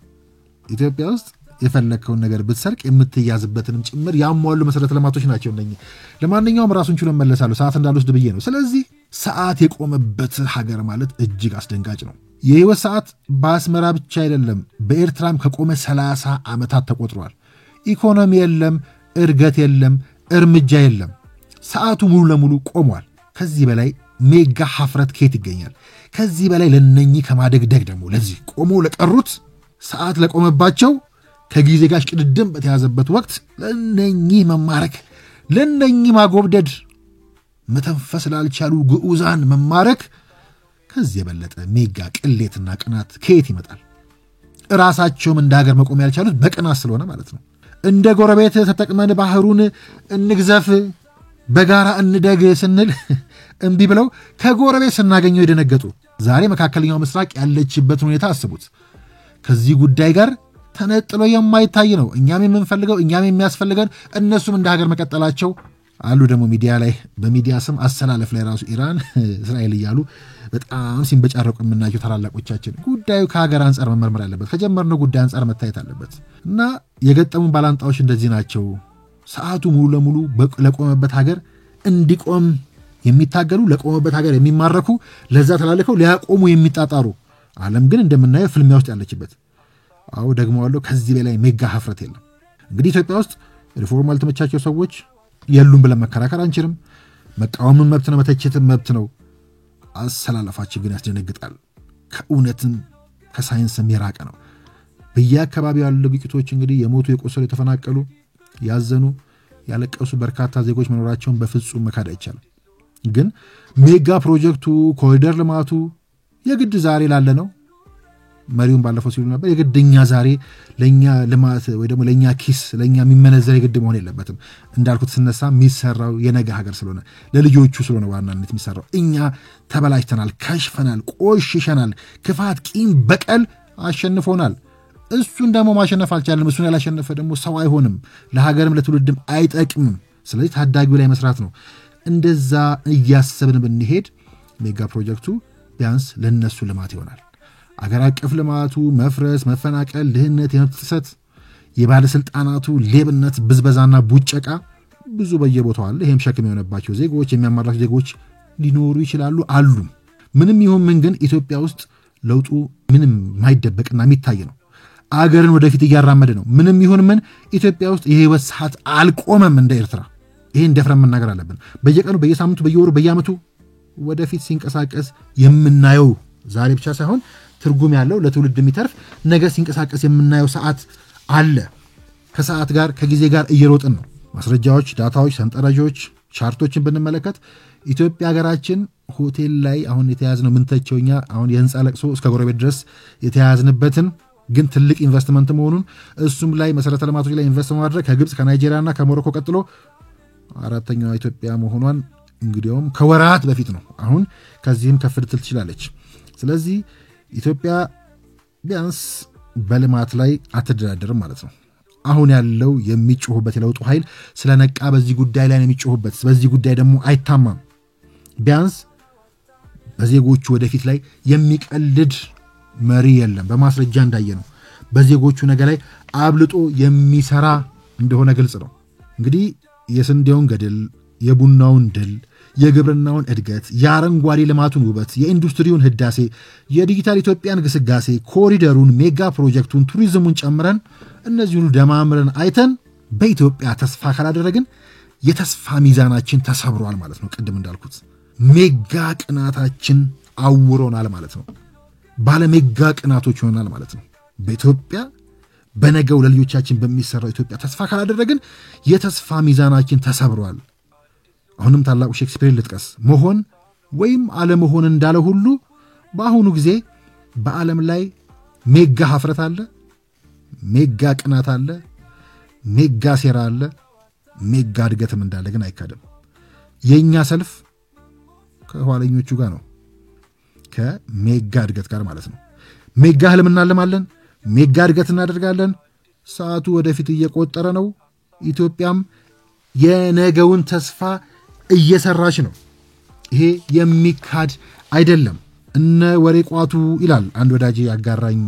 ኢትዮጵያ ውስጥ የፈለግከውን ነገር ብትሰርቅ የምትያዝበትንም ጭምር ያሟሉ መሰረተ ልማቶች ናቸው እነኝህ። ለማንኛውም ራሱን ችሎ መለሳሉ። ሰዓት እንዳልወስድ ብዬ ነው። ስለዚህ ሰዓት የቆመበት ሀገር ማለት እጅግ አስደንጋጭ ነው። የህይወት ሰዓት በአስመራ ብቻ አይደለም፣ በኤርትራም ከቆመ 30 ዓመታት ተቆጥሯል። ኢኮኖሚ የለም፣ እድገት የለም፣ እርምጃ የለም። ሰዓቱ ሙሉ ለሙሉ ቆሟል። ከዚህ በላይ ሜጋ ሀፍረት ከየት ይገኛል? ከዚህ በላይ ለነኚህ ከማደግደግ ደግሞ ለዚህ ቆሞ ለቀሩት ሰዓት ለቆመባቸው ከጊዜ ጋር ቅድድም በተያዘበት ወቅት ለነኚህ መማረክ፣ ለነኚህ ማጎብደድ፣ መተንፈስ ላልቻሉ ግዑዛን መማረክ ከዚህ የበለጠ ሜጋ ቅሌትና ቅናት ከየት ይመጣል? ራሳቸውም እንደ ሀገር መቆም ያልቻሉት በቅናት ስለሆነ ማለት ነው። እንደ ጎረቤት ተጠቅመን ባህሩን እንግዘፍ በጋራ እንደግ ስንል እምቢ ብለው ከጎረቤት ስናገኘው የደነገጡ ዛሬ መካከለኛው ምስራቅ ያለችበት ሁኔታ አስቡት። ከዚህ ጉዳይ ጋር ተነጥሎ የማይታይ ነው። እኛም የምንፈልገው እኛም የሚያስፈልገን እነሱም እንደ ሀገር መቀጠላቸው አሉ። ደግሞ ሚዲያ ላይ በሚዲያ ስም አሰላለፍ ላይ ራሱ ኢራን እስራኤል እያሉ በጣም ሲንበጫረቁ የምናየው ታላላቆቻችን። ጉዳዩ ከሀገር አንጻር መመርመር አለበት። ከጀመርነው ጉዳይ አንጻር መታየት አለበት እና የገጠሙን ባላንጣዎች እንደዚህ ናቸው። ሰዓቱ ሙሉ ለሙሉ ለቆመበት ሀገር እንዲቆም የሚታገሉ፣ ለቆመበት ሀገር የሚማረኩ፣ ለዛ ተላልከው ሊያቆሙ የሚጣጣሩ፣ ዓለም ግን እንደምናየው ፍልሚያ ውስጥ ያለችበት። አዎ ደግሞ አለው ከዚህ በላይ ሜጋ ሀፍረት የለም። እንግዲህ ኢትዮጵያ ውስጥ ሪፎርም ያልተመቻቸው ሰዎች የሉም ብለን መከራከር አንችልም። መቃወምን መብት ነው፣ መተቸትም መብት ነው። አሰላለፋችን ግን ያስደነግጣል። ከእውነትም ከሳይንስም የራቀ ነው። በየአካባቢው ያሉ ግጭቶች እንግዲህ የሞቱ የቆሰሉ የተፈናቀሉ ያዘኑ ያለቀሱ በርካታ ዜጎች መኖራቸውን በፍጹም መካድ አይቻልም። ግን ሜጋ ፕሮጀክቱ ኮሪደር ልማቱ የግድ ዛሬ ላለ ነው። መሪውን ባለፈው ሲሉ ነበር የግድኛ ዛሬ ለኛ ልማት ወይ ደግሞ ለኛ ኪስ ለኛ የሚመነዘር የግድ መሆን የለበትም። እንዳልኩት ስነሳ የሚሰራው የነገ ሀገር ስለሆነ ለልጆቹ ስለሆነ ዋናነት የሚሰራው። እኛ ተበላሽተናል፣ ከሽፈናል፣ ቆሽሸናል። ክፋት፣ ቂም፣ በቀል አሸንፎናል። እሱን ደግሞ ማሸነፍ አልቻለም። እሱን ያላሸነፈ ደግሞ ሰው አይሆንም፣ ለሀገርም ለትውልድም አይጠቅምም። ስለዚህ ታዳጊው ላይ መስራት ነው። እንደዛ እያሰብን ብንሄድ ሜጋ ፕሮጀክቱ ቢያንስ ለነሱ ልማት ይሆናል። አገር አቀፍ ልማቱ መፍረስ፣ መፈናቀል፣ ድህነት፣ የመብት ጥሰት፣ የባለስልጣናቱ ሌብነት፣ ብዝበዛና ቡጨቃ ብዙ በየቦታው አለ። ይሄም ሸክም የሆነባቸው ዜጎች፣ የሚያማራቸው ዜጎች ሊኖሩ ይችላሉ አሉ። ምንም ይሁን ምን ግን ኢትዮጵያ ውስጥ ለውጡ ምንም ማይደበቅና የሚታይ ነው። አገርን ወደፊት እያራመደ ነው። ምንም ይሁን ምን ኢትዮጵያ ውስጥ የህይወት ሰዓት አልቆመም እንደ ኤርትራ። ይሄን ደፍረን መናገር አለብን። በየቀኑ በየሳምንቱ በየወሩ በየዓመቱ ወደፊት ሲንቀሳቀስ የምናየው ዛሬ ብቻ ሳይሆን ትርጉም ያለው ለትውልድ የሚተርፍ ነገር ሲንቀሳቀስ የምናየው ሰዓት አለ። ከሰዓት ጋር ከጊዜ ጋር እየሮጥን ነው። ማስረጃዎች፣ ዳታዎች፣ ሰንጠረዦች፣ ቻርቶችን ብንመለከት ኢትዮጵያ ሀገራችን ሆቴል ላይ አሁን የተያዝነው ምንተቸውኛ አሁን የህንፃ ለቅሶ እስከ ጎረቤት ድረስ የተያዝንበትን ግን ትልቅ ኢንቨስትመንት መሆኑን እሱም ላይ መሰረተ ልማቶች ላይ ኢንቨስት ማድረግ ከግብፅ ከናይጄሪያና ከሞሮኮ ቀጥሎ አራተኛዋ ኢትዮጵያ መሆኗን እንግዲያውም ከወራት በፊት ነው። አሁን ከዚህም ከፍ ልትል ትችላለች። ስለዚህ ኢትዮጵያ ቢያንስ በልማት ላይ አትደራደርም ማለት ነው። አሁን ያለው የሚጮሁበት የለውጡ ኃይል ስለነቃ በዚህ ጉዳይ ላይ ነው የሚጮሁበት። በዚህ ጉዳይ ደግሞ አይታማም። ቢያንስ በዜጎቹ ወደፊት ላይ የሚቀልድ መሪ የለም። በማስረጃ እንዳየ ነው በዜጎቹ ነገ ላይ አብልጦ የሚሰራ እንደሆነ ግልጽ ነው። እንግዲህ የስንዴውን ገድል፣ የቡናውን ድል፣ የግብርናውን እድገት፣ የአረንጓዴ ልማቱን ውበት፣ የኢንዱስትሪውን ህዳሴ፣ የዲጂታል ኢትዮጵያን ግስጋሴ፣ ኮሪደሩን፣ ሜጋ ፕሮጀክቱን፣ ቱሪዝሙን ጨምረን እነዚህ ሁሉ ደማምረን አይተን በኢትዮጵያ ተስፋ ካላደረግን የተስፋ ሚዛናችን ተሰብሯል ማለት ነው። ቅድም እንዳልኩት ሜጋ ቅናታችን አውሮናል ማለት ነው። ባለ ሜጋ ቅናቶች ሆናል ማለት ነው። በኢትዮጵያ በነገው ለልጆቻችን በሚሰራው ኢትዮጵያ ተስፋ ካላደረግን የተስፋ ሚዛናችን ተሰብሯል። አሁንም ታላቁ ሼክስፒር ልጥቀስ። መሆን ወይም አለመሆን እንዳለ ሁሉ በአሁኑ ጊዜ በዓለም ላይ ሜጋ ሀፍረት አለ፣ ሜጋ ቅናት አለ፣ ሜጋ ሴራ አለ፣ ሜጋ እድገትም እንዳለ ግን አይካደም። የኛ ሰልፍ ከኋለኞቹ ጋር ነው፣ ከሜጋ እድገት ጋር ማለት ነው። ሜጋ ህልም እናልማለን፣ ሜጋ እድገት እናደርጋለን። ሰዓቱ ወደፊት እየቆጠረ ነው። ኢትዮጵያም የነገውን ተስፋ እየሰራች ነው። ይሄ የሚካድ አይደለም። እነ ወሬ ቋቱ ይላል አንድ ወዳጄ ያጋራኝ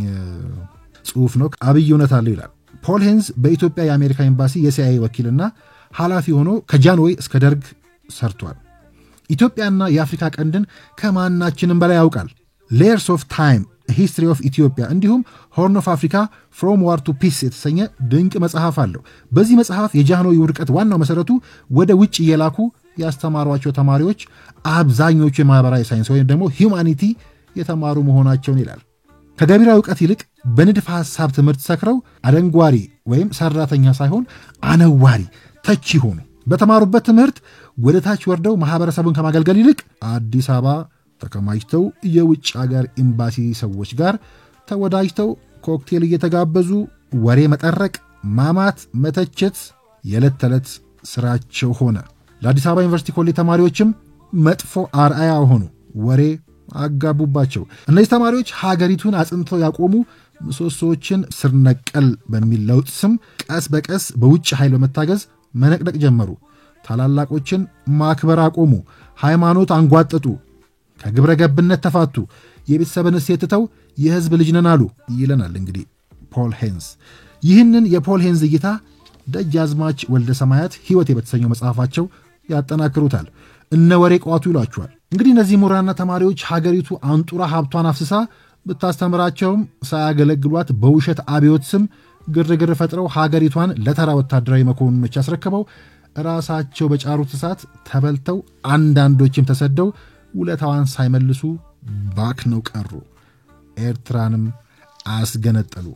ጽሑፍ ነው። አብይ እውነት አለው ይላል። ፖል ሄንዝ በኢትዮጵያ የአሜሪካ ኤምባሲ የሲአይኤ ወኪልና ኃላፊ ሆኖ ከጃንሆይ እስከ ደርግ ሰርቷል። ኢትዮጵያና የአፍሪካ ቀንድን ከማናችንም በላይ ያውቃል። ሌየርስ ኦፍ ታይም ሂስትሪ ኦፍ ኢትዮጵያ እንዲሁም ሆርን ኦፍ አፍሪካ ፍሮም ዋር ቱ ፒስ የተሰኘ ድንቅ መጽሐፍ አለው። በዚህ መጽሐፍ የጃንሆይ ውድቀት ዋናው መሰረቱ ወደ ውጭ እየላኩ ያስተማሯቸው ተማሪዎች አብዛኞቹ የማህበራዊ ሳይንስ ወይም ደግሞ ሂውማኒቲ የተማሩ መሆናቸውን ይላል። ከገቢራዊ እውቀት ይልቅ በንድፈ ሐሳብ ትምህርት ሰክረው አደንጓሪ ወይም ሰራተኛ ሳይሆን አነዋሪ ተቺ ሆኑ። በተማሩበት ትምህርት ወደ ታች ወርደው ማህበረሰቡን ከማገልገል ይልቅ አዲስ አበባ ተከማችተው የውጭ ሀገር ኤምባሲ ሰዎች ጋር ተወዳጅተው ኮክቴል እየተጋበዙ ወሬ መጠረቅ፣ ማማት፣ መተቸት የዕለት ተዕለት ስራቸው ሆነ። ለአዲስ አበባ ዩኒቨርሲቲ ኮሌጅ ተማሪዎችም መጥፎ አርአያ ሆኑ። ወሬ አጋቡባቸው። እነዚህ ተማሪዎች ሀገሪቱን አጽንተው ያቆሙ ምሰሶዎችን ስር ነቀል በሚል ለውጥ ስም ቀስ በቀስ በውጭ ኃይል በመታገዝ መነቅነቅ ጀመሩ። ታላላቆችን ማክበር አቆሙ። ሃይማኖት አንጓጠጡ። ከግብረ ገብነት ተፋቱ። የቤተሰብን እሴት ትተው የህዝብ ልጅ ነን አሉ ይለናል እንግዲህ ፖል ሄንዝ። ይህንን የፖል ሄንዝ እይታ ደጃዝማች ወልደ ሰማያት ሕይወት በተሰኘው መጽሐፋቸው ያጠናክሩታል። እነ ወሬ ቋቱ ይሏቸዋል። እንግዲህ እነዚህ ምሁራንና ተማሪዎች ሀገሪቱ አንጡራ ሀብቷን አፍስሳ ብታስተምራቸውም ሳያገለግሏት በውሸት አብዮት ስም ግርግር ፈጥረው ሀገሪቷን ለተራ ወታደራዊ መኮንኖች ያስረክበው ራሳቸው በጫሩት እሳት ተበልተው አንዳንዶችም ተሰደው ውለታዋን ሳይመልሱ ባክነው ቀሩ። ኤርትራንም አስገነጠሉ።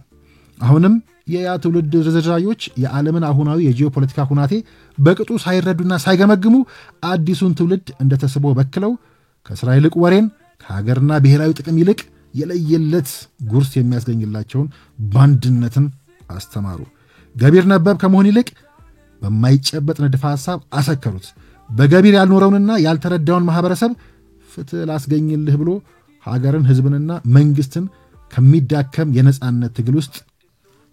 አሁንም የያ ትውልድ ርዝራዦች የዓለምን አሁናዊ የጂኦፖለቲካ ሁናቴ በቅጡ ሳይረዱና ሳይገመግሙ አዲሱን ትውልድ እንደተስቦ በክለው ከስራ ይልቅ ወሬን፣ ከሀገርና ብሔራዊ ጥቅም ይልቅ የለየለት ጉርስ የሚያስገኝላቸውን ባንድነትን አስተማሩ። ገቢር ነበብ ከመሆን ይልቅ በማይጨበጥ ንድፈ ሐሳብ አሰከሩት። በገቢር ያልኖረውንና ያልተረዳውን ማህበረሰብ ፍትህ ላስገኝልህ ብሎ ሀገርን፣ ህዝብንና መንግስትን ከሚዳከም የነጻነት ትግል ውስጥ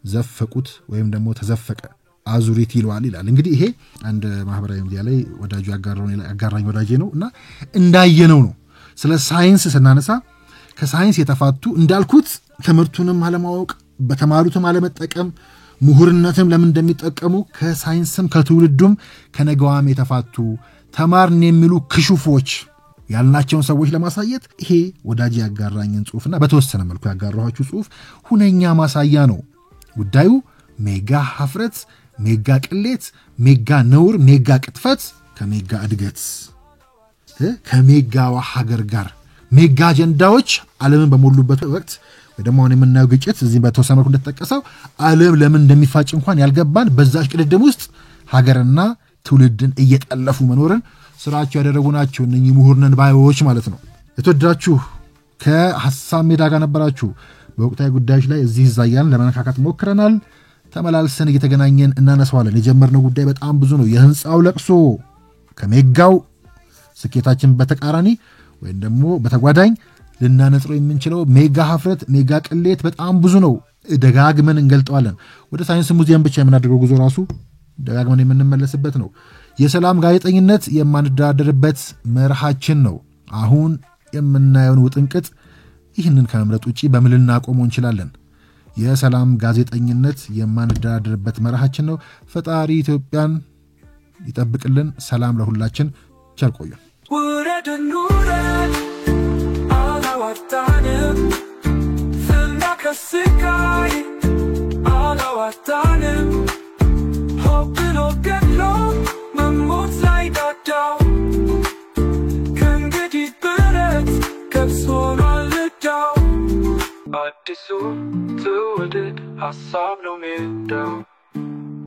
ዘፈቁት ወይም ደግሞ ተዘፈቀ። አዙሪት ይለዋል ይላል። እንግዲህ ይሄ አንድ ማህበራዊ ሚዲያ ላይ ወዳጁ ያጋራኝ ወዳጄ ነው እና እንዳየነው ነው። ስለ ሳይንስ ስናነሳ ከሳይንስ የተፋቱ እንዳልኩት ትምህርቱንም አለማወቅ፣ በተማሩትም አለመጠቀም፣ ምሁርነትም ለምን እንደሚጠቀሙ ከሳይንስም ከትውልዱም ከነገዋም የተፋቱ ተማርን የሚሉ ክሹፎች ያልናቸውን ሰዎች ለማሳየት ይሄ ወዳጅ ያጋራኝን ጽሑፍና በተወሰነ መልኩ ያጋራኋችሁ ጽሑፍ ሁነኛ ማሳያ ነው። ጉዳዩ ሜጋ ሀፍረት፣ ሜጋ ቅሌት፣ ሜጋ ነውር፣ ሜጋ ቅጥፈት ከሜጋ እድገት ከሜጋዋ ሀገር ጋር ሜጋ አጀንዳዎች ዓለምን በሞሉበት ወቅት ወይ ደግሞ አሁን የምናየው ግጭት እዚህ በተወሰነ መልኩ እንደተጠቀሰው ዓለም ለምን እንደሚፋጭ እንኳን ያልገባን በዛች ቅድድም ውስጥ ሀገርና ትውልድን እየጠለፉ መኖርን ስራቸው ያደረጉ ናቸው እነኚህ ምሁርነን ባዮች ማለት ነው። የተወደዳችሁ ከሐሳብ ሜዳ ጋር ነበራችሁ። በወቅታዊ ጉዳዮች ላይ እዚህ እዛያን ለመነካካት ሞክረናል። ተመላልሰን እየተገናኘን እናነሳዋለን። የጀመርነው ጉዳይ በጣም ብዙ ነው። የህንፃው ለቅሶ ከሜጋው ስኬታችን በተቃራኒ ወይም ደግሞ በተጓዳኝ ልናነጽረው የምንችለው ሜጋ ሀፍረት፣ ሜጋ ቅሌት በጣም ብዙ ነው። ደጋግመን እንገልጠዋለን። ወደ ሳይንስ ሙዚየም ብቻ የምናደርገው ጉዞ ራሱ ደጋግመን የምንመለስበት ነው። የሰላም ጋዜጠኝነት የማንደራደርበት መርሃችን ነው። አሁን የምናየውን ውጥንቅጥ ይህንን ከመምረጥ ውጪ በምን ልናቆመው እንችላለን? የሰላም ጋዜጠኝነት የማንደራደርበት መርሃችን ነው። ፈጣሪ ኢትዮጵያን ይጠብቅልን። ሰላም ለሁላችን። ቸር ቆዩ። አዲሱ ትውልድ ሀሳብ ነው ሜዳው